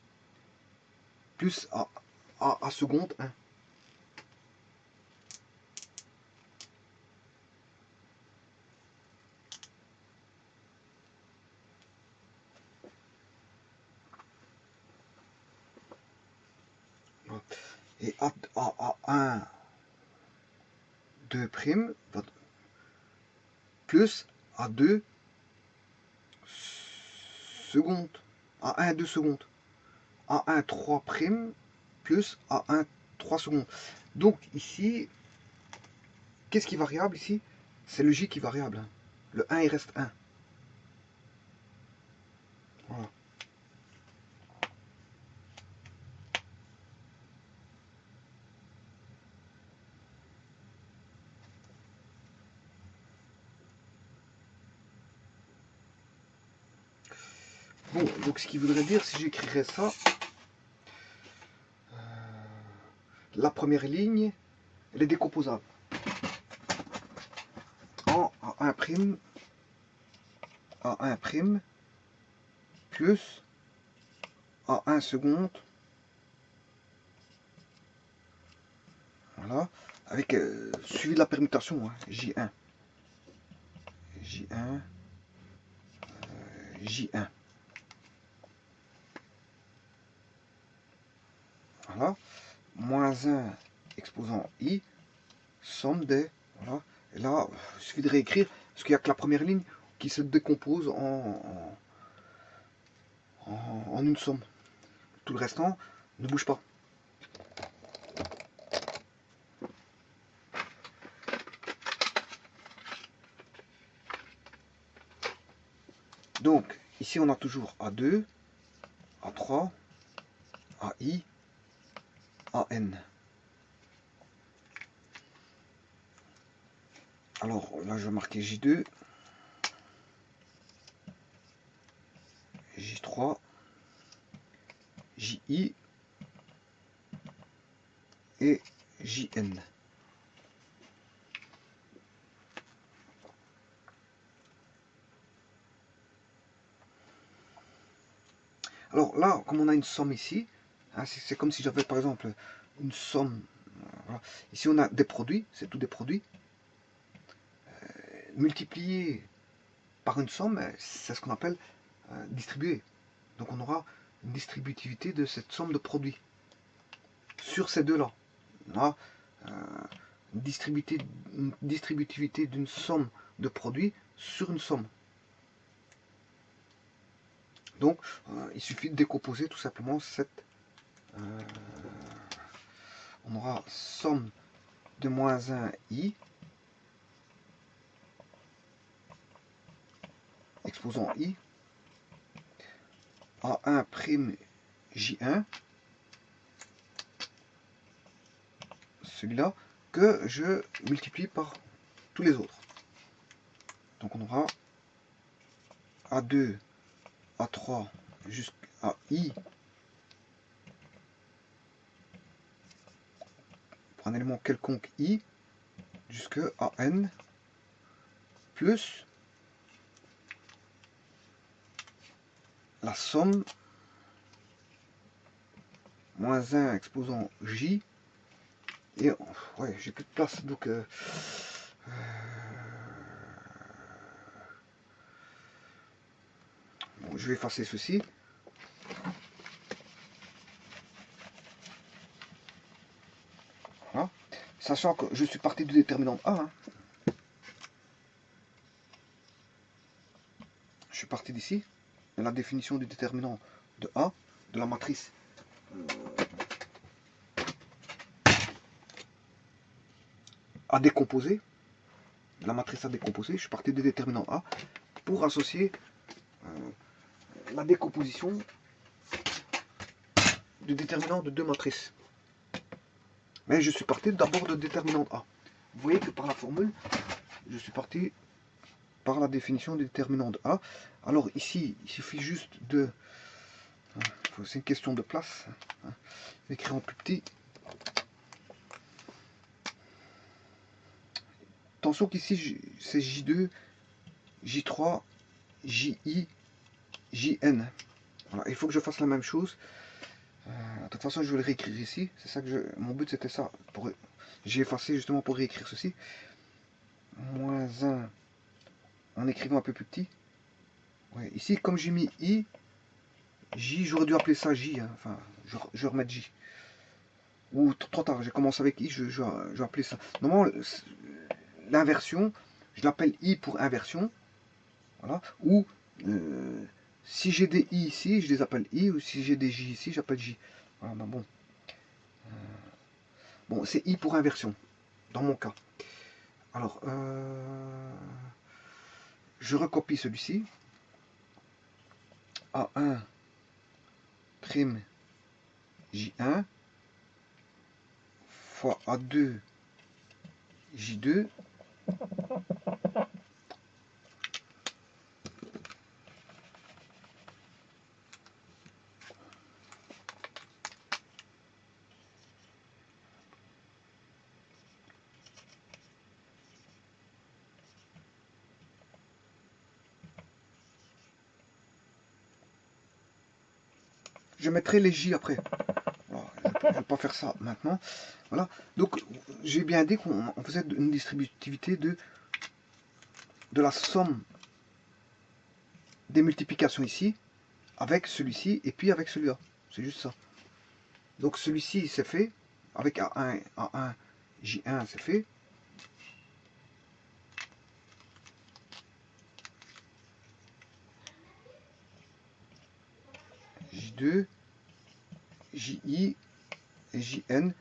plus A seconde 1. Et A1 2 prime plus A2 seconde. A1 2 secondes. A1 3 prime plus A1 3 secondes. Donc ici, qu'est-ce qui est variable ici? C'est le J qui est variable. Hein. Le 1 il reste 1. Voilà. Bon, donc ce qui voudrait dire, si j'écrirais ça, la première ligne, elle est décomposable en A1', A1' plus A1 seconde, voilà, avec suivi de la permutation, hein, J1, J1, J1. Voilà, moins 1 exposant I, somme des, voilà, et là, il suffit de réécrire, parce qu'il n'y a que la première ligne qui se décompose en une somme. Tout le restant ne bouge pas. Donc, ici on a toujours A2, A3, AI, AN. Alors là je vais marquer J2, J3, JI et JN. Alors là, comme on a une somme ici, hein, c'est comme si j'avais par exemple une somme. Voilà. Ici on a des produits, c'est tout des produits. Multiplié par une somme, c'est ce qu'on appelle distribuer. Donc on aura une distributivité de cette somme de produits sur ces deux-là. On a une distributivité d'une somme de produits sur une somme. Donc il suffit de décomposer tout simplement cette... on aura somme de moins 1 I exposant I à 1 prime J1, celui-là, que je multiplie par tous les autres. Donc on aura A2, A3 jusqu'à I pour un élément quelconque I jusqu'à n plus la somme moins 1 exposant J et ouais, j'ai plus de place donc bon, je vais effacer ceci. Voilà. Sachant que je suis parti du déterminant A, hein. Je suis parti d'ici, de la définition du déterminant de A, de la matrice à décomposer, de la matrice à décomposer, je suis parti du déterminant A pour associer la décomposition du déterminant de deux matrices. Mais je suis parti d'abord de déterminant A. Vous voyez que par la formule, je suis parti par la définition du déterminant de A. Alors ici, il suffit juste de... C'est une question de place. Je vais écrire en plus petit. Attention qu'ici, c'est J2, J3, JI, JN. Voilà, il faut que je fasse la même chose. De toute façon, je vais le réécrire ici. C'est ça que mon but, c'était ça. J'ai effacé justement pour réécrire ceci. Moins 1 en écrivant un peu plus petit. Ouais, ici, comme j'ai mis I, J, j'aurais dû appeler ça J. Hein. Enfin, je vais remettre J. Ou trop tard, j'ai commencé avec I, je vais appeler ça. Normalement, l'inversion, je l'appelle I pour inversion. Voilà. Ou si j'ai des I ici, je les appelle I. Ou si j'ai des J ici, j'appelle J. Voilà, ben bon. Bon, c'est I pour inversion, dans mon cas. Alors, je recopie celui-ci. A1 prime J1 fois A2 J2 je mettrai les J après. Alors, je ne vais pas faire ça maintenant. Voilà. Donc, j'ai bien dit qu'on faisait une distributivité de la somme des multiplications ici, avec celui-ci, et puis avec celui-là. C'est juste ça. Donc, celui-ci, c'est fait. Avec A1, J1, c'est fait. J2, JI et JN,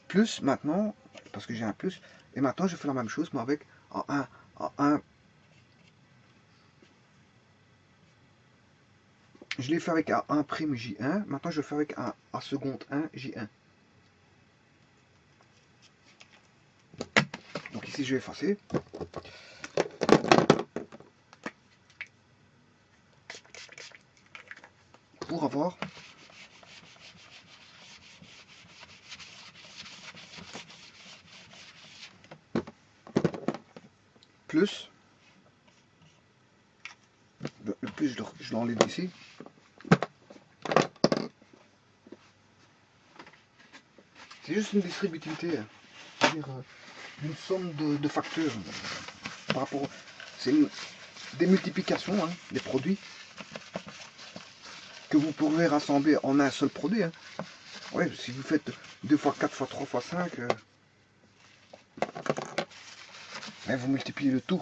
plus maintenant, parce que j'ai un plus, et maintenant je fais la même chose, mais avec A1, je l'ai fait avec A1 prime J1, maintenant je le fais avec A seconde 1 J1. Donc ici je vais effacer. Pour avoir plus, le plus je l'enlève d'ici, c'est juste une distributivité, c'est-à-dire une somme de facteurs par rapport, c'est des multiplications, hein, des produits que vous pourrez rassembler en un seul produit. Hein. Ouais, si vous faites 2 fois 4 fois 3 fois 5, vous multipliez le tout.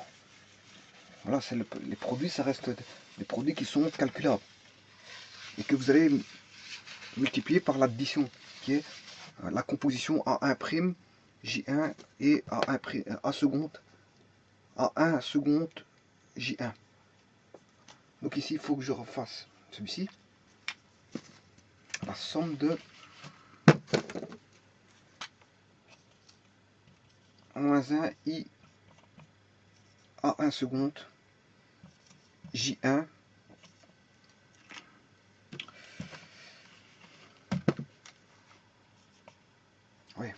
Voilà, les produits, ça reste des produits qui sont calculables. Et que vous allez multiplier par l'addition, qui est la composition A1', J1 et A seconde, A1 seconde, J1. Donc ici, il faut que je refasse celui-ci. La somme de moins 1 I A1 seconde J1 ouais,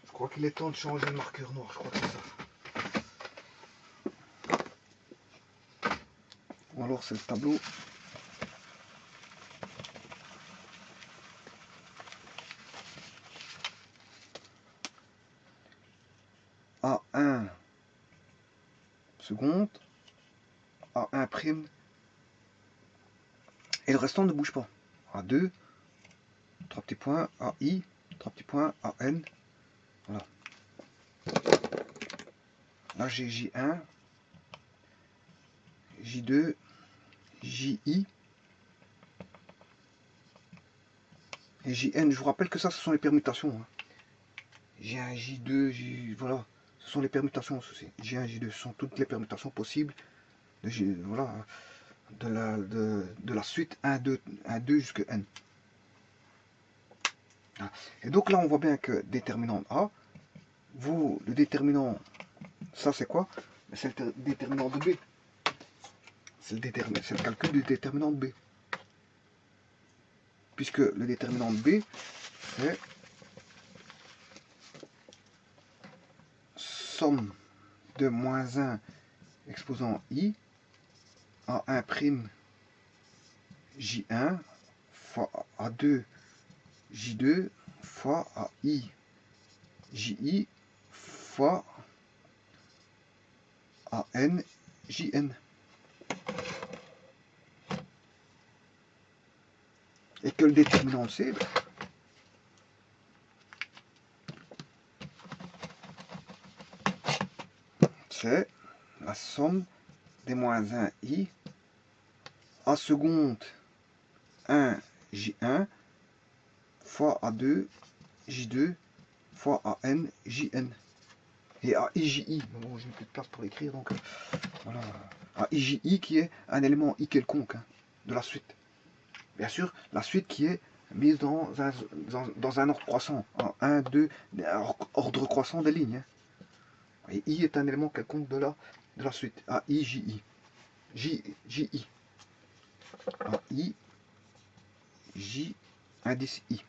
je crois qu'il est temps de changer le marqueur noir, je crois que c'est ça. Ou alors c'est le tableau. A1 seconde, A1 prime, et le restant ne bouge pas. A2, 3 petits points, AI, 3 petits points, AN, voilà. Là j'ai J1, J2, JI, et JN. Je vous rappelle que ça, ce sont les permutations. Hein. J1, J2, J... voilà. Ce sont les permutations aussi. J1, J2, ce sont toutes les permutations possibles. Voilà. De la suite 1, 2, 1, 2 jusqu'à N. Et donc là, on voit bien que déterminant A, le déterminant, ça c'est quoi? C'est le déterminant de B. C'est le calcul du déterminant de B. Puisque le déterminant de B, c'est somme de moins 1 exposant I à 1 prime J1 fois A2 J2 fois AI JI fois AN JN. Et que le déterminant de C, c'est la somme des moins 1 I A seconde 1 J1 fois A2 J2 fois AN JN. Et AIJI, bon, j'ai plus de place pour l'écrire, donc voilà. AIJI qui est un élément I quelconque hein, de la suite. Bien sûr, la suite qui est mise dans un ordre croissant, en 1, 2, ordre croissant des lignes. Hein. Et I est un élément quelconque de la suite. AIJI. JI. AI, J, indice I.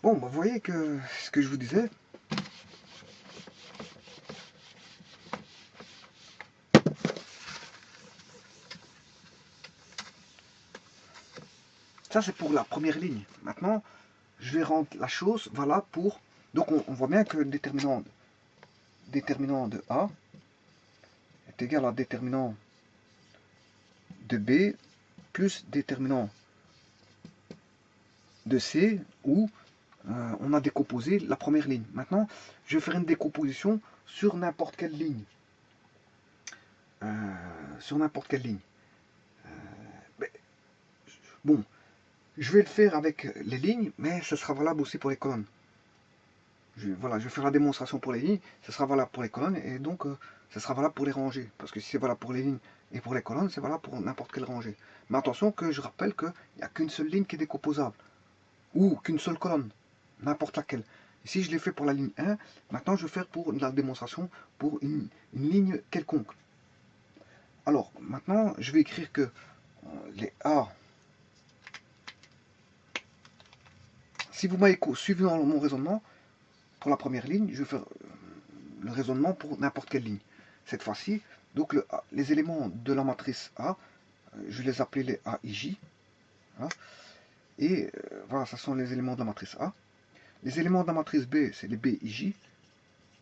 Bon, bah, vous voyez que ce que je vous disais, ça c'est pour la première ligne. Maintenant, je vais rendre la chose valable pour... Donc on voit bien que le déterminant de A est égal à déterminant de B plus déterminant de C où on a décomposé la première ligne. Maintenant, je vais faire une décomposition sur n'importe quelle ligne. Sur n'importe quelle ligne. Bon, je vais le faire avec les lignes, mais ce sera valable aussi pour les colonnes. Voilà, je vais faire la démonstration pour les lignes, ce sera valable pour les colonnes, et donc ce sera valable pour les rangées. Parce que si c'est valable pour les lignes et pour les colonnes, c'est valable pour n'importe quelle rangée. Mais attention que je rappelle qu'il n'y a qu'une seule ligne qui est décomposable. Ou qu'une seule colonne, n'importe laquelle. Ici, je l'ai fait pour la ligne 1, maintenant je vais faire pour la démonstration pour une ligne quelconque. Alors, maintenant, je vais écrire que les A, si vous m'avez suivi dans mon raisonnement, pour la première ligne, je vais faire le raisonnement pour n'importe quelle ligne. Cette fois-ci, donc les éléments de la matrice A, je vais les appeler les AIJ. Voilà. Et voilà, ce sont les éléments de la matrice A. Les éléments de la matrice B, c'est les BIJ.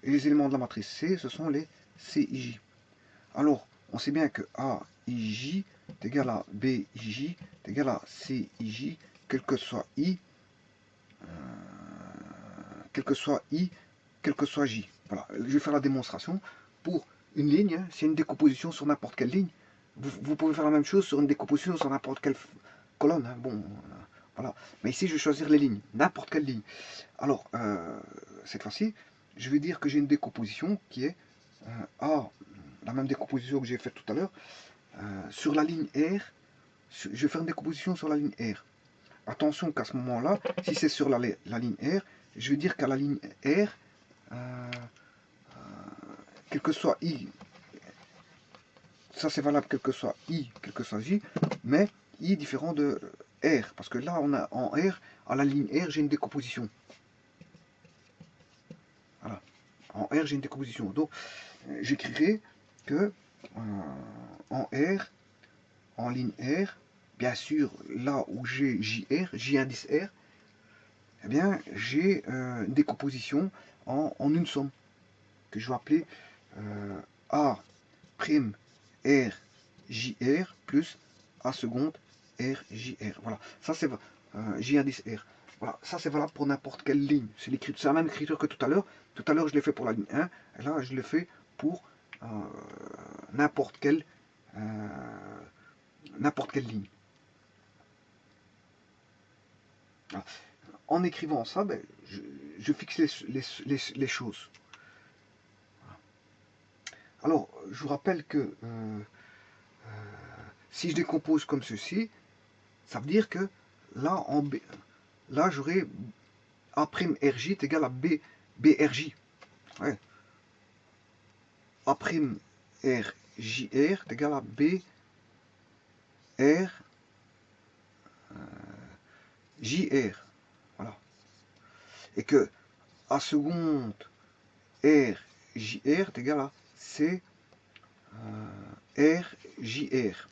Et les éléments de la matrice C, ce sont les CIJ. Alors, on sait bien que AIJ est égal à BIJ est égal à CIJ, quel que soit I, quel que soit I, quel que soit J. Voilà, je vais faire la démonstration pour une ligne, hein, c'est une décomposition sur n'importe quelle ligne. Vous pouvez faire la même chose sur une décomposition sur n'importe quelle colonne. Hein, bon, voilà. Mais ici, je vais choisir les lignes, n'importe quelle ligne. Alors, cette fois-ci, je vais dire que j'ai une décomposition qui est A, la même décomposition que j'ai faite tout à l'heure, sur la ligne R. Je vais faire une décomposition sur la ligne R. attention qu'à ce moment-là, si c'est sur la ligne R, je vais dire qu'à la ligne R, quel que soit I, ça c'est valable quel que soit I, quel que soit J, mais I est différent de R, parce que là on a en R, à la ligne R, j'ai une décomposition. Voilà. En R, j'ai une décomposition. Donc j'écrirai que en R, en ligne R, bien sûr, là où j'ai JR, J indice R, eh bien, j'ai une décomposition en une somme que je vais appeler A prime R JR plus A seconde R JR. Voilà, ça c'est J indice R. Voilà, ça c'est valable pour n'importe quelle ligne. C'est la même écriture que tout à l'heure. Tout à l'heure, je l'ai fait pour la ligne 1, et là, je l'ai fait pour n'importe quelle ligne. Voilà. En écrivant ça, ben, je fixe les choses. Alors, je vous rappelle que si je décompose comme ceci, ça veut dire que là, là j'aurai A'Rj est égal à BRJ. Ouais. A'Rjr est égal à BR JR. Voilà. Et que A seconde R JR est égal à C R JR.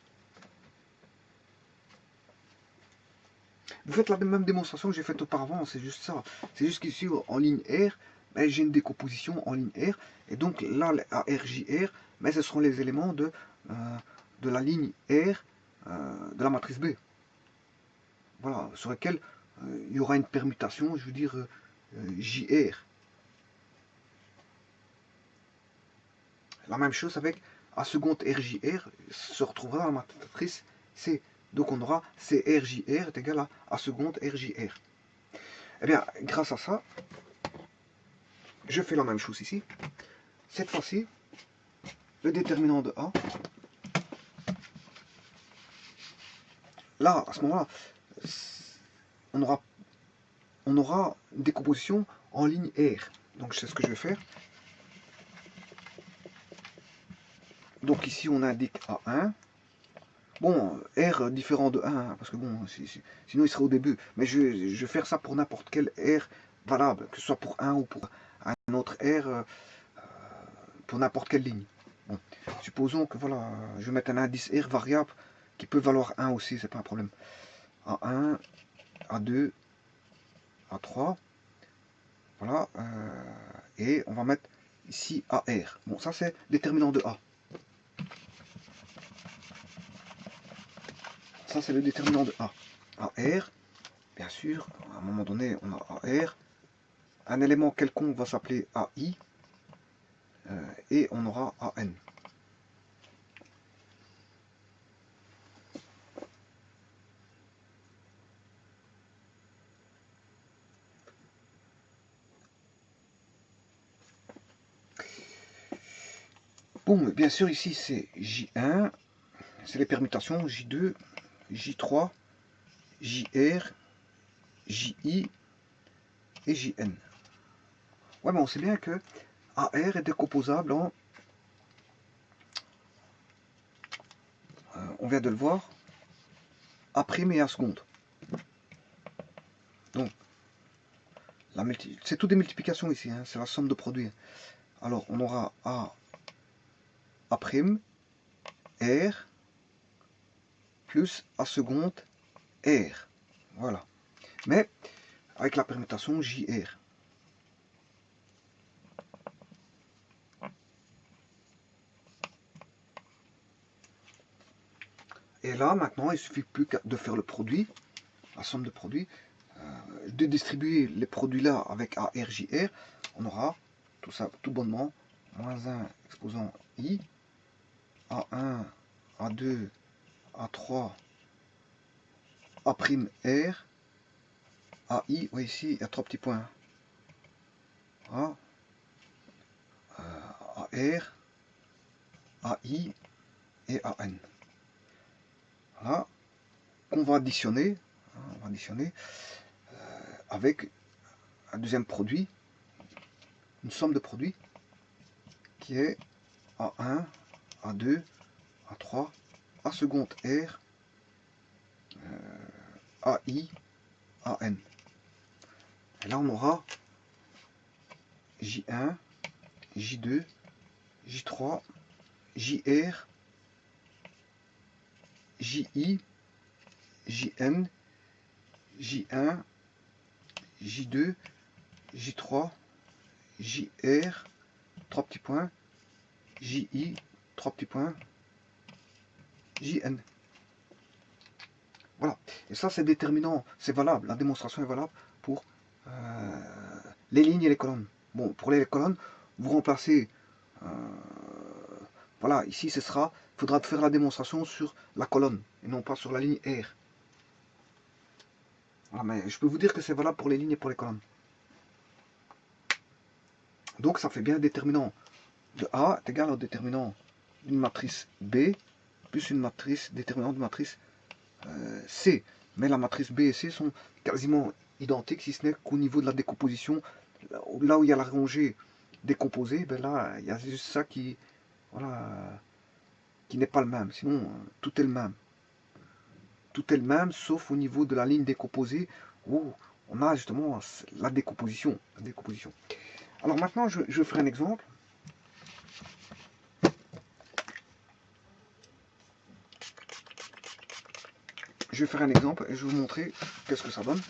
Vous faites la même démonstration que j'ai faite auparavant, c'est juste ça. C'est juste qu'ici, en ligne R, ben, j'ai une décomposition en ligne R. Et donc là, à RJR, ben, ce seront les éléments de la ligne R de la matrice B. Voilà, sur laquelle il y aura une permutation, je veux dire JR. La même chose avec A seconde RJR se retrouvera dans la matrice C. Donc on aura CRJR est égal à A seconde RJR. Eh bien, grâce à ça, je fais la même chose ici. Cette fois-ci, le déterminant de A, là, à ce moment-là, on aura une décomposition en ligne R. Donc c'est ce que je vais faire. Donc ici, on indique A1. Bon, R différent de 1, parce que bon, sinon il serait au début. Mais je vais faire ça pour n'importe quel R valable, que ce soit pour 1 ou pour un autre R, pour n'importe quelle ligne. Bon, supposons que voilà, je vais mettre un indice R variable qui peut valoir 1 aussi, c'est pas un problème. A1, A2, A3, voilà, et on va mettre ici AR. Bon, ça c'est déterminant de A. Ça c'est le déterminant de A. AR, bien sûr, à un moment donné, on a AR. Un élément quelconque va s'appeler AI, et on aura AN. Bon, bien sûr, ici c'est J1, c'est les permutations, J2, J3, JR, JI et JN. Ouais, mais on sait bien que AR est décomposable en, on vient de le voir, A' et A seconde. Donc, c'est tout des multiplications ici, hein, c'est la somme de produits. Alors, on aura A', R, plus A seconde, R. Voilà. Mais, avec la permutation JR. Et là, maintenant, il suffit plus de faire le produit, la somme de produits, de distribuer les produits là avec ARJR. On aura tout ça, tout bonnement, moins 1 exposant I, A1, A2, A3, A'R, AI, oui, ici, il y a 3 petits points. A, AR, AI et AN. Voilà, qu'on va additionner. va additionner, avec un deuxième produit, une somme de produits qui est A1, A2, A3, A seconde R, AI, AN. Et là on aura J1, J2, J3, JR, JI, JN, J1, J2, J3, JR, 3 petits points, JI, 3 petits points, JN. Voilà. Et ça, c'est déterminant, c'est valable. La démonstration est valable pour les lignes et les colonnes. Bon, pour les colonnes, vous remplacez... voilà, ici, ce sera... Il faudra faire la démonstration sur la colonne et non pas sur la ligne R. Voilà, mais je peux vous dire que c'est valable pour les lignes et pour les colonnes. Donc, ça fait bien un déterminant de A est égal au déterminant d'une matrice B plus une matrice déterminant d'une matrice C. Mais la matrice B et C sont quasiment identiques, si ce n'est qu'au niveau de la décomposition. Là où il y a la rangée décomposée, ben là, il y a juste ça qui, voilà, qui n'est pas le même. Sinon, tout est le même. Tout est le même, sauf au niveau de la ligne décomposée, où on a justement la décomposition. Alors maintenant, je ferai un exemple. Je vais faire un exemple et je vais vous montrer qu'est-ce que ça donne.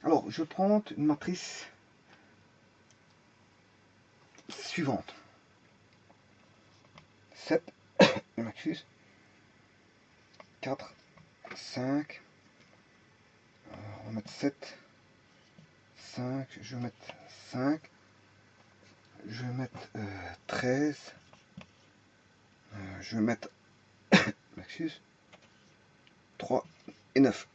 Alors, je prends une matrice suivante. 7, je m'excuse, 4, 5, on va mettre 7, 5, je vais mettre 5, je vais mettre 13, je vais mettre, m'excuse, 3 et 9.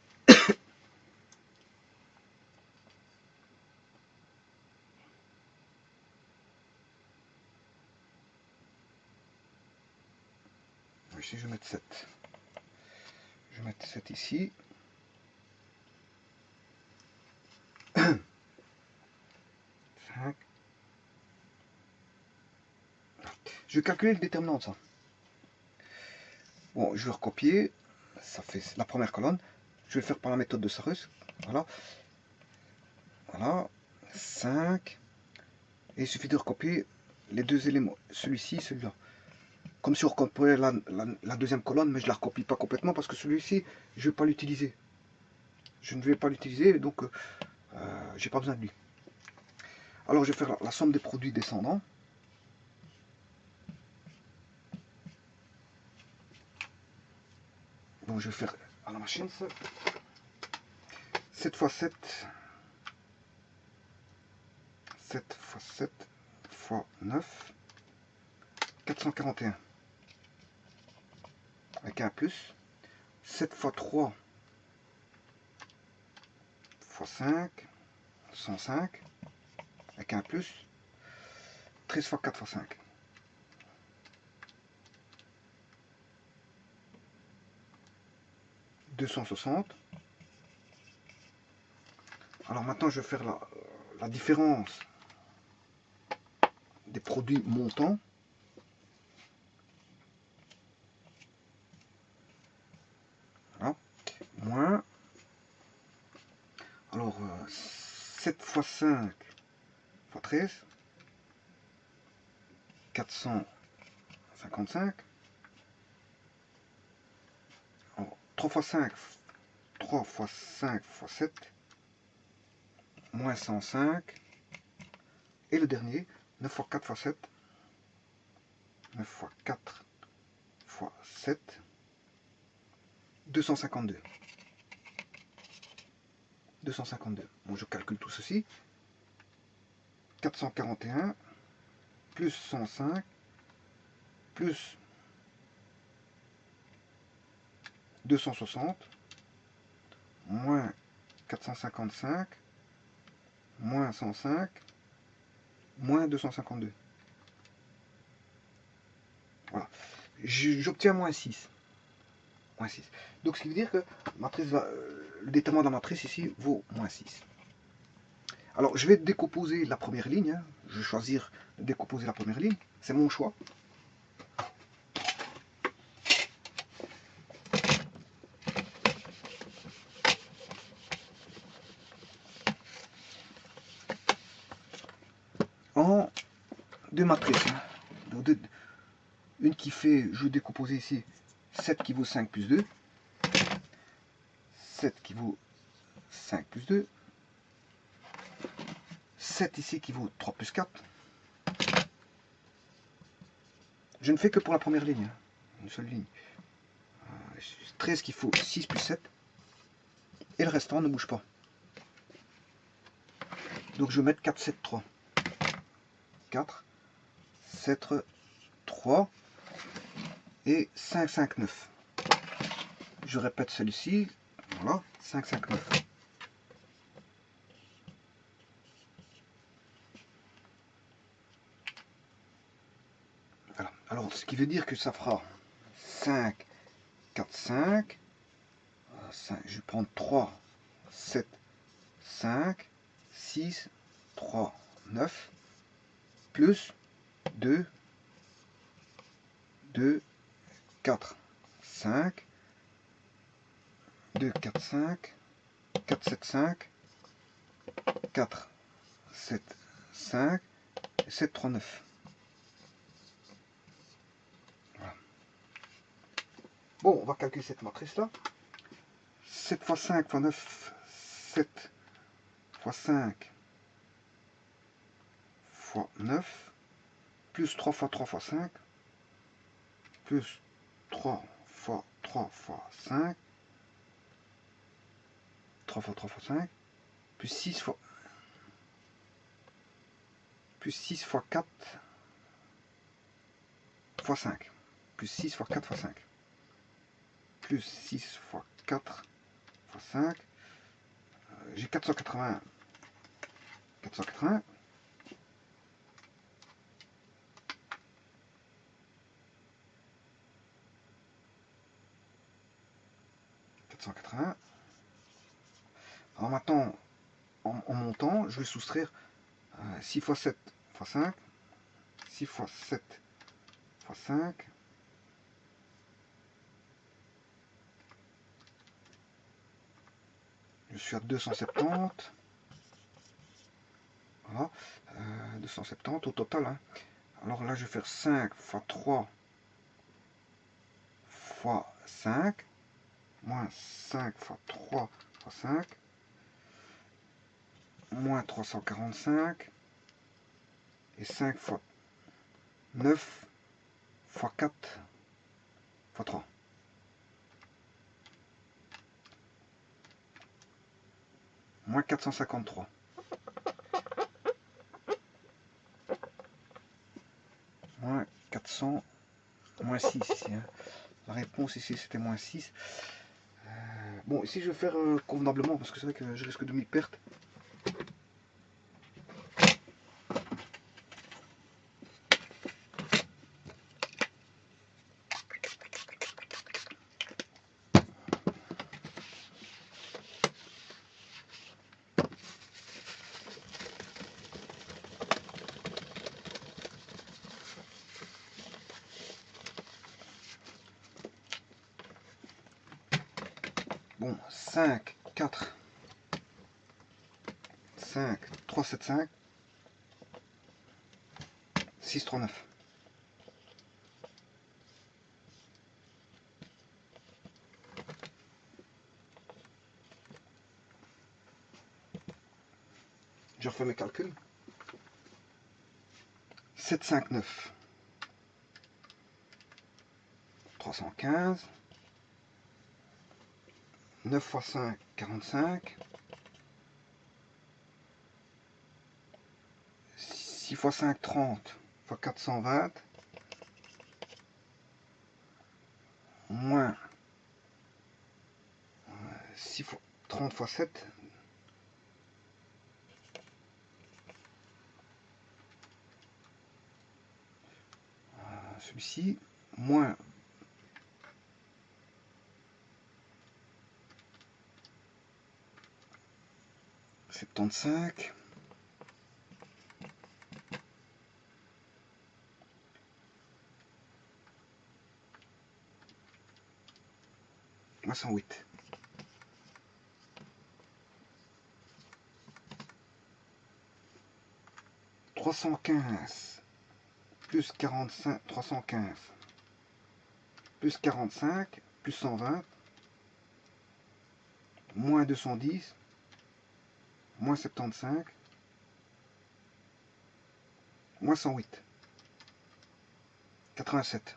Ici, je vais mettre 7. Je vais mettre 7 ici. 5. Je vais calculer le déterminant de ça. Bon, je vais recopier. Ça fait la première colonne. Je vais le faire par la méthode de Sarus. Voilà. Voilà. 5. Et il suffit de recopier les deux éléments. Celui-ci et celui-là. Comme si on recopiait la deuxième colonne, mais je ne la recopie pas complètement parce que celui-ci, je ne vais pas l'utiliser. Je ne vais pas l'utiliser, donc j'ai pas besoin de lui. Alors je vais faire la somme des produits descendants. Donc je vais faire à la machine ça. 7 x 7, 7 x 7 x 9, 441. Avec un plus. 7 x 3 x 5, 105. Avec un plus. 13 x 4 x 5. « 260. Alors maintenant, je vais faire la différence des produits montants. Voilà. Moins. Alors, 7 x 5 x 13. 455. Alors, 3 x 5. 3 x 5 x 7. Moins 105. Et le dernier, 9 x 4 x 7. 9 x 4 x 7. 252. 252. Bon, je calcule tout ceci. 441 plus 105 plus 260 moins 455 moins 105, moins 252. Voilà. J'obtiens moins 6. Moins 6. Donc ce qui veut dire que le déterminant de la matrice ici vaut moins 6. Alors je vais décomposer la première ligne. Hein. Je vais choisir de décomposer la première ligne. C'est mon choix. En deux matrices. Hein. Donc une qui fait, je vais décomposer ici 7 qui vaut 5 plus 2. 7 qui vaut 5 plus 2. 7 ici qui vaut 3 plus 4. Je ne fais que pour la première ligne. Hein. Une seule ligne. 13 qu'il faut 6 plus 7. Et le restant ne bouge pas. Donc je vais mettre 4, 7, 3. 4, 7, 3 et 5, 5, 9. Je répète celui-ci. Voilà, 5, 5, 9. Voilà. Alors, ce qui veut dire que ça fera 5, 4, 5. 5 je vais prendre 3, 7, 5, 6, 3, 9, plus 2, 2, 4, 5, 2, 4, 5, 4, 7, 5, 4, 7, 5, et 7, 3, 9. Voilà. Bon, on va calculer cette matrice-là. 7 fois 5 fois 9, 7 fois 5 fois 9, plus 3 fois 3 fois 5, plus 3 fois 3 fois 5, 3 fois 3 fois 5, plus 6 fois 4 fois 5, plus 6 fois 4 fois 5, plus 6 fois 4 fois 5, j'ai 480, 480, 480. Alors maintenant, en montant, je vais soustraire 6 fois 7 fois 5, 6 fois 7 fois 5, je suis à 270. Voilà, 270 au total. Hein. Alors là, je vais faire 5 fois 3 fois 5, moins 5 fois 3 fois 5, moins 345, et 5 fois 9 fois 4 fois 3. Moins 453. Moins 400, moins 6 ici. Hein. La réponse ici c'était moins 6. Bon, ici je vais faire convenablement parce que c'est vrai que je risque de m'y perdre. Bon, 5, 4, 5, 3, 7, 5, 6, 3, 9. Je refais mes calculs. 7, 5, 9. 315. 9 fois 5, 45. 6 fois 5, 30. Fois 420. Moins 6 fois 30 fois 7. ici, moins 75, moins 108. « 315 plus 45, 315 plus 45 plus 120 moins 210 moins 75 moins 108, 87.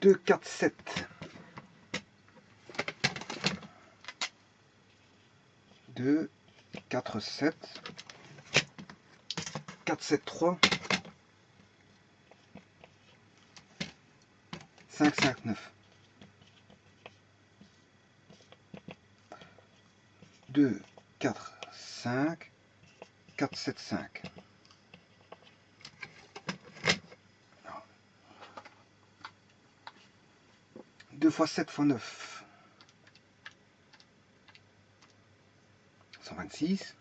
Deux, 4, 7. 2, 4, 7. 4, 7, 3. 5, 5, 9. 2, 4, 5. 4, 7, 5. 2 fois 7 fois 9. 126.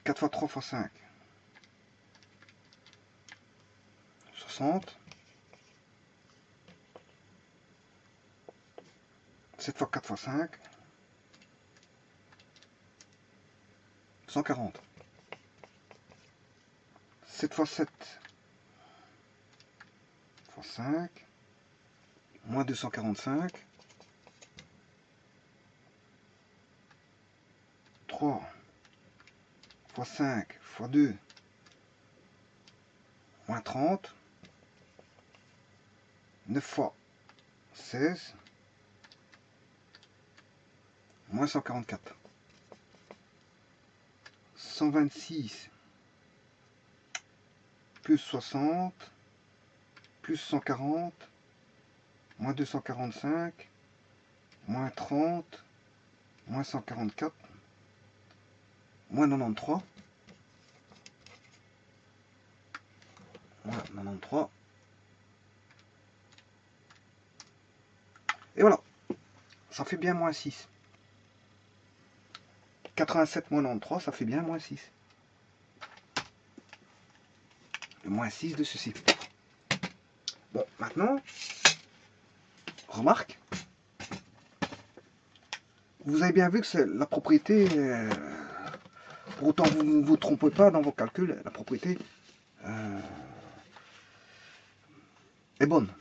4 fois 3 fois 5. 60. 7 fois 4 fois 5. 140. 7 fois 7 fois 5. Moins 245. 3 fois 5 fois 2. Moins 30. 9 fois 16. Moins 144. 126 plus 60 plus 140 moins 245 moins 30 moins 144 moins 93 moins 93 et voilà, ça fait bien moins 6. 87 moins 93, ça fait bien moins 6. Le moins 6 de ceci. Bon, maintenant, remarque, vous avez bien vu que c'est la propriété, pour autant vous ne vous trompez pas dans vos calculs, la propriété est bonne.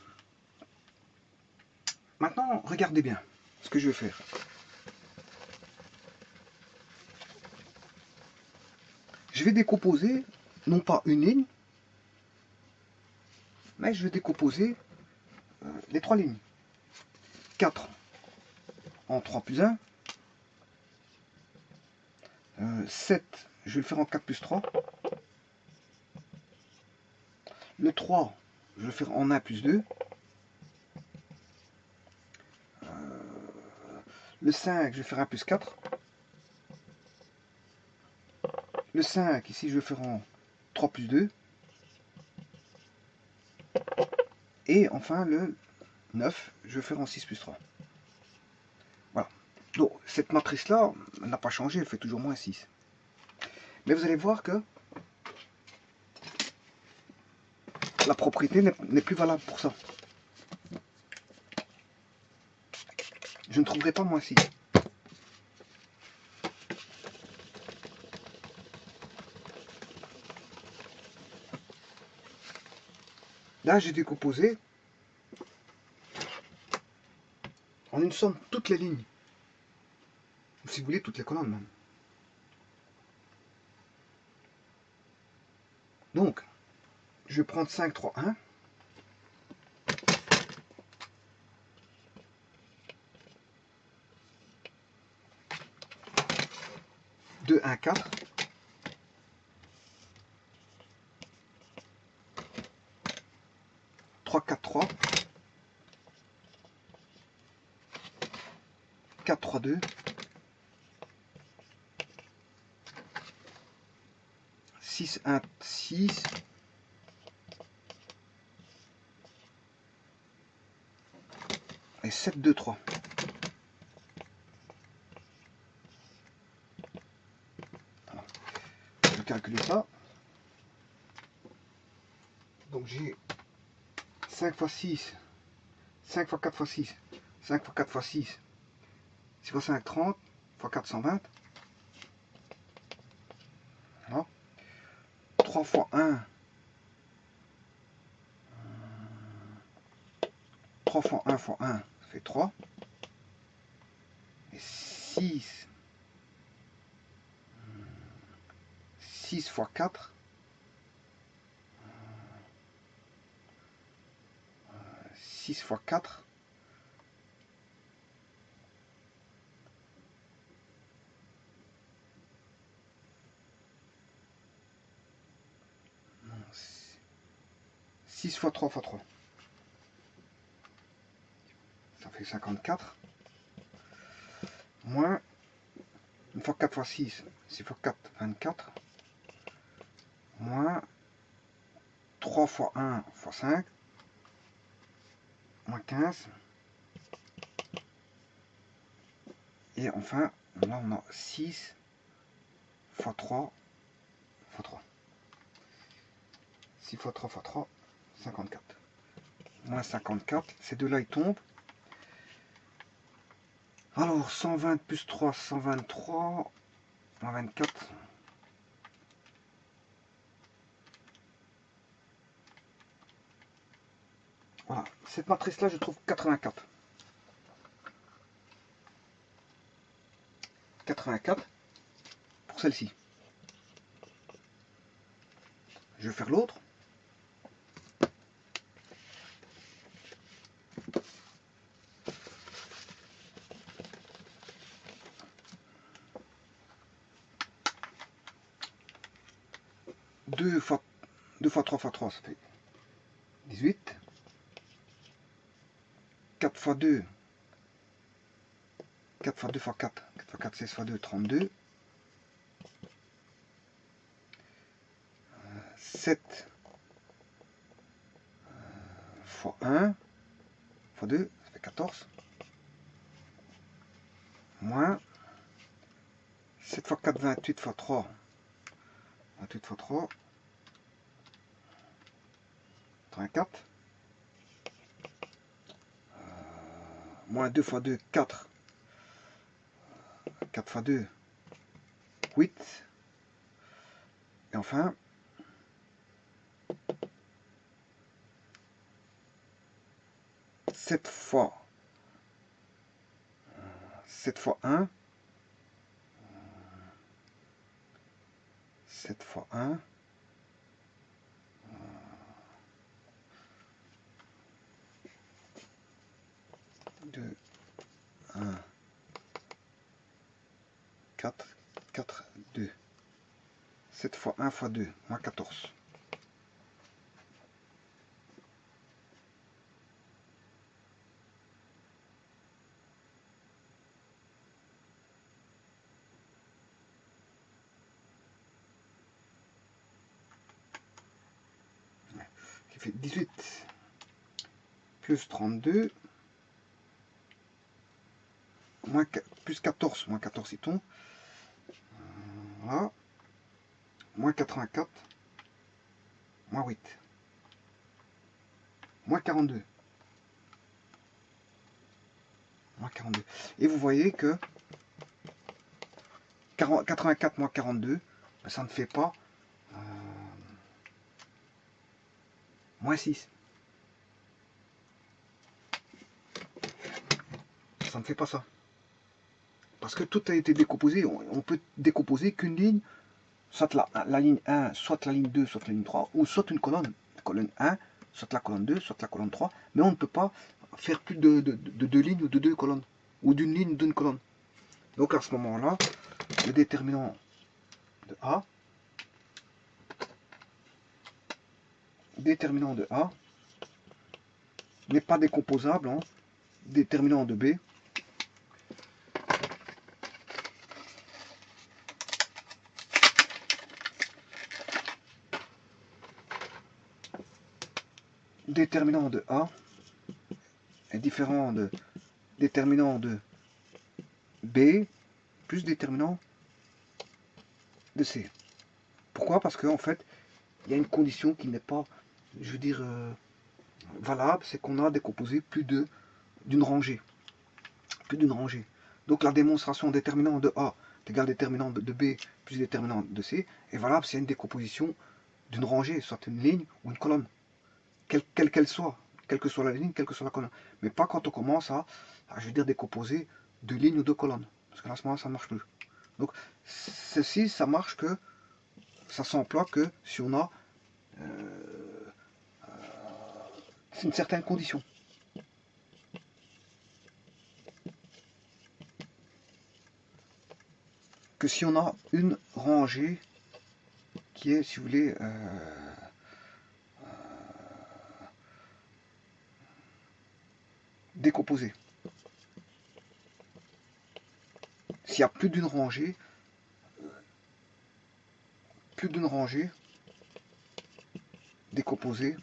Maintenant, regardez bien ce que je vais faire. Je vais décomposer, non pas une ligne, mais je vais décomposer les 3 lignes. 4 en 3 plus 1. 7, je vais le faire en 4 plus 3. Le 3, je vais le faire en 1 plus 2. Le 5, je vais faire 1 plus 4. Le 5, ici, je vais faire en 3 plus 2. Et enfin, le 9, je vais faire en 6 plus 3. Voilà. Donc, cette matrice-là n'a pas changé, elle fait toujours moins 6. Mais vous allez voir que la propriété n'est plus valable pour ça. Je ne trouverai pas moins 6. Là, j'ai décomposé en une somme toutes les lignes. Ou si vous voulez, toutes les colonnes même. Donc, je vais prendre 5, 3, 1. 2, 1, 4. 3, 4, 3. 4, 3, 2. 6, 1, 6. Et 7, 2, 3. Voilà. Je vais calculer ça. Donc j'ai 5 fois 6, 5 fois 4 fois 6, 5 fois 4 fois 6, 6 fois 5, 30, fois 4, 120. Voilà. 3 fois 1, 3 fois 1 fois 1, ça fait 3. Et 6, 6 fois 4, 6 fois 4, non, 6 fois 3 fois 3, ça fait 54, moins, une fois 4 fois 6, 6 fois 4, 24, moins 3 fois 1 fois 5, moins 15, et enfin, là on a 6 fois 3 fois 3. 6 fois 3 fois 3, 54. Moins 54, ces deux-là ils tombent. Alors 120 plus 3, 123, moins 24. Voilà, cette matrice-là, je trouve 84. 84 pour celle-ci. Je vais faire l'autre. Deux fois 3 fois 3, ça fait 18. 4 fois 2. 4 fois 2 fois 4. 4 fois 4, 16 fois 2, 32. 7 fois 1 fois 2, ça fait 14. Moins 7 fois 4, 28 fois 3. 28 fois 3. 34. Moins 2 fois 2, 4. 4 fois 2, 8. Et enfin, 7 fois 1. 7 fois 1. 2, 1, 4, 4, 2. 7 fois 1 fois 2, moins 14. Qui fait 18 plus 32 moins, plus 14, moins 14 il tombe. Voilà. Moins 84 moins 8 moins 42. Moins 42. Et vous voyez que 84 moins 42, ça ne fait pas moins 6. ça ne fait pas ça. Parce que tout a été décomposé. On peut décomposer qu'une ligne, soit la ligne 1, soit la ligne 2, soit la ligne 3, ou soit une colonne. Colonne 1, soit la colonne 2, soit la colonne 3. Mais on ne peut pas faire plus de deux lignes ou de deux colonnes. Ou d'une ligne ou d'une colonne. Donc à ce moment-là, le déterminant de A, n'est pas décomposable en déterminant de B, déterminant de A est différent de déterminant de B plus déterminant de C. Pourquoi? Parce qu'en fait, il y a une condition qui n'est pas, je veux dire, valable, c'est qu'on a décomposé plus d'une rangée. Plus d'une rangée. Donc la démonstration déterminant de A est égal déterminant de B plus déterminant de C est valable si il y a une décomposition d'une rangée, soit une ligne ou une colonne. Quelle qu'elle soit, quelle que soit la ligne, quelle que soit la colonne. Mais pas quand on commence à je veux dire, décomposer deux lignes ou deux colonnes. Parce que là, à ce moment-là, ça ne marche plus. Donc, ceci, ça marche que, ça s'emploie que si on a une certaine condition. Que si on a une rangée qui est, si vous voulez, décomposée. S'il y a plus d'une rangée, décomposée,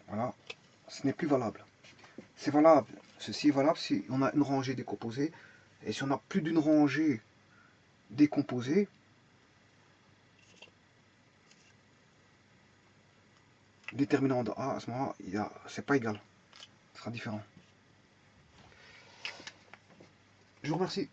voilà, ce n'est plus valable. C'est valable, ceci est valable si on a une rangée décomposée, et si on a plus d'une rangée décomposée, déterminant de A, à ce moment-là, c'est pas égal, ce sera différent. Je vous remercie.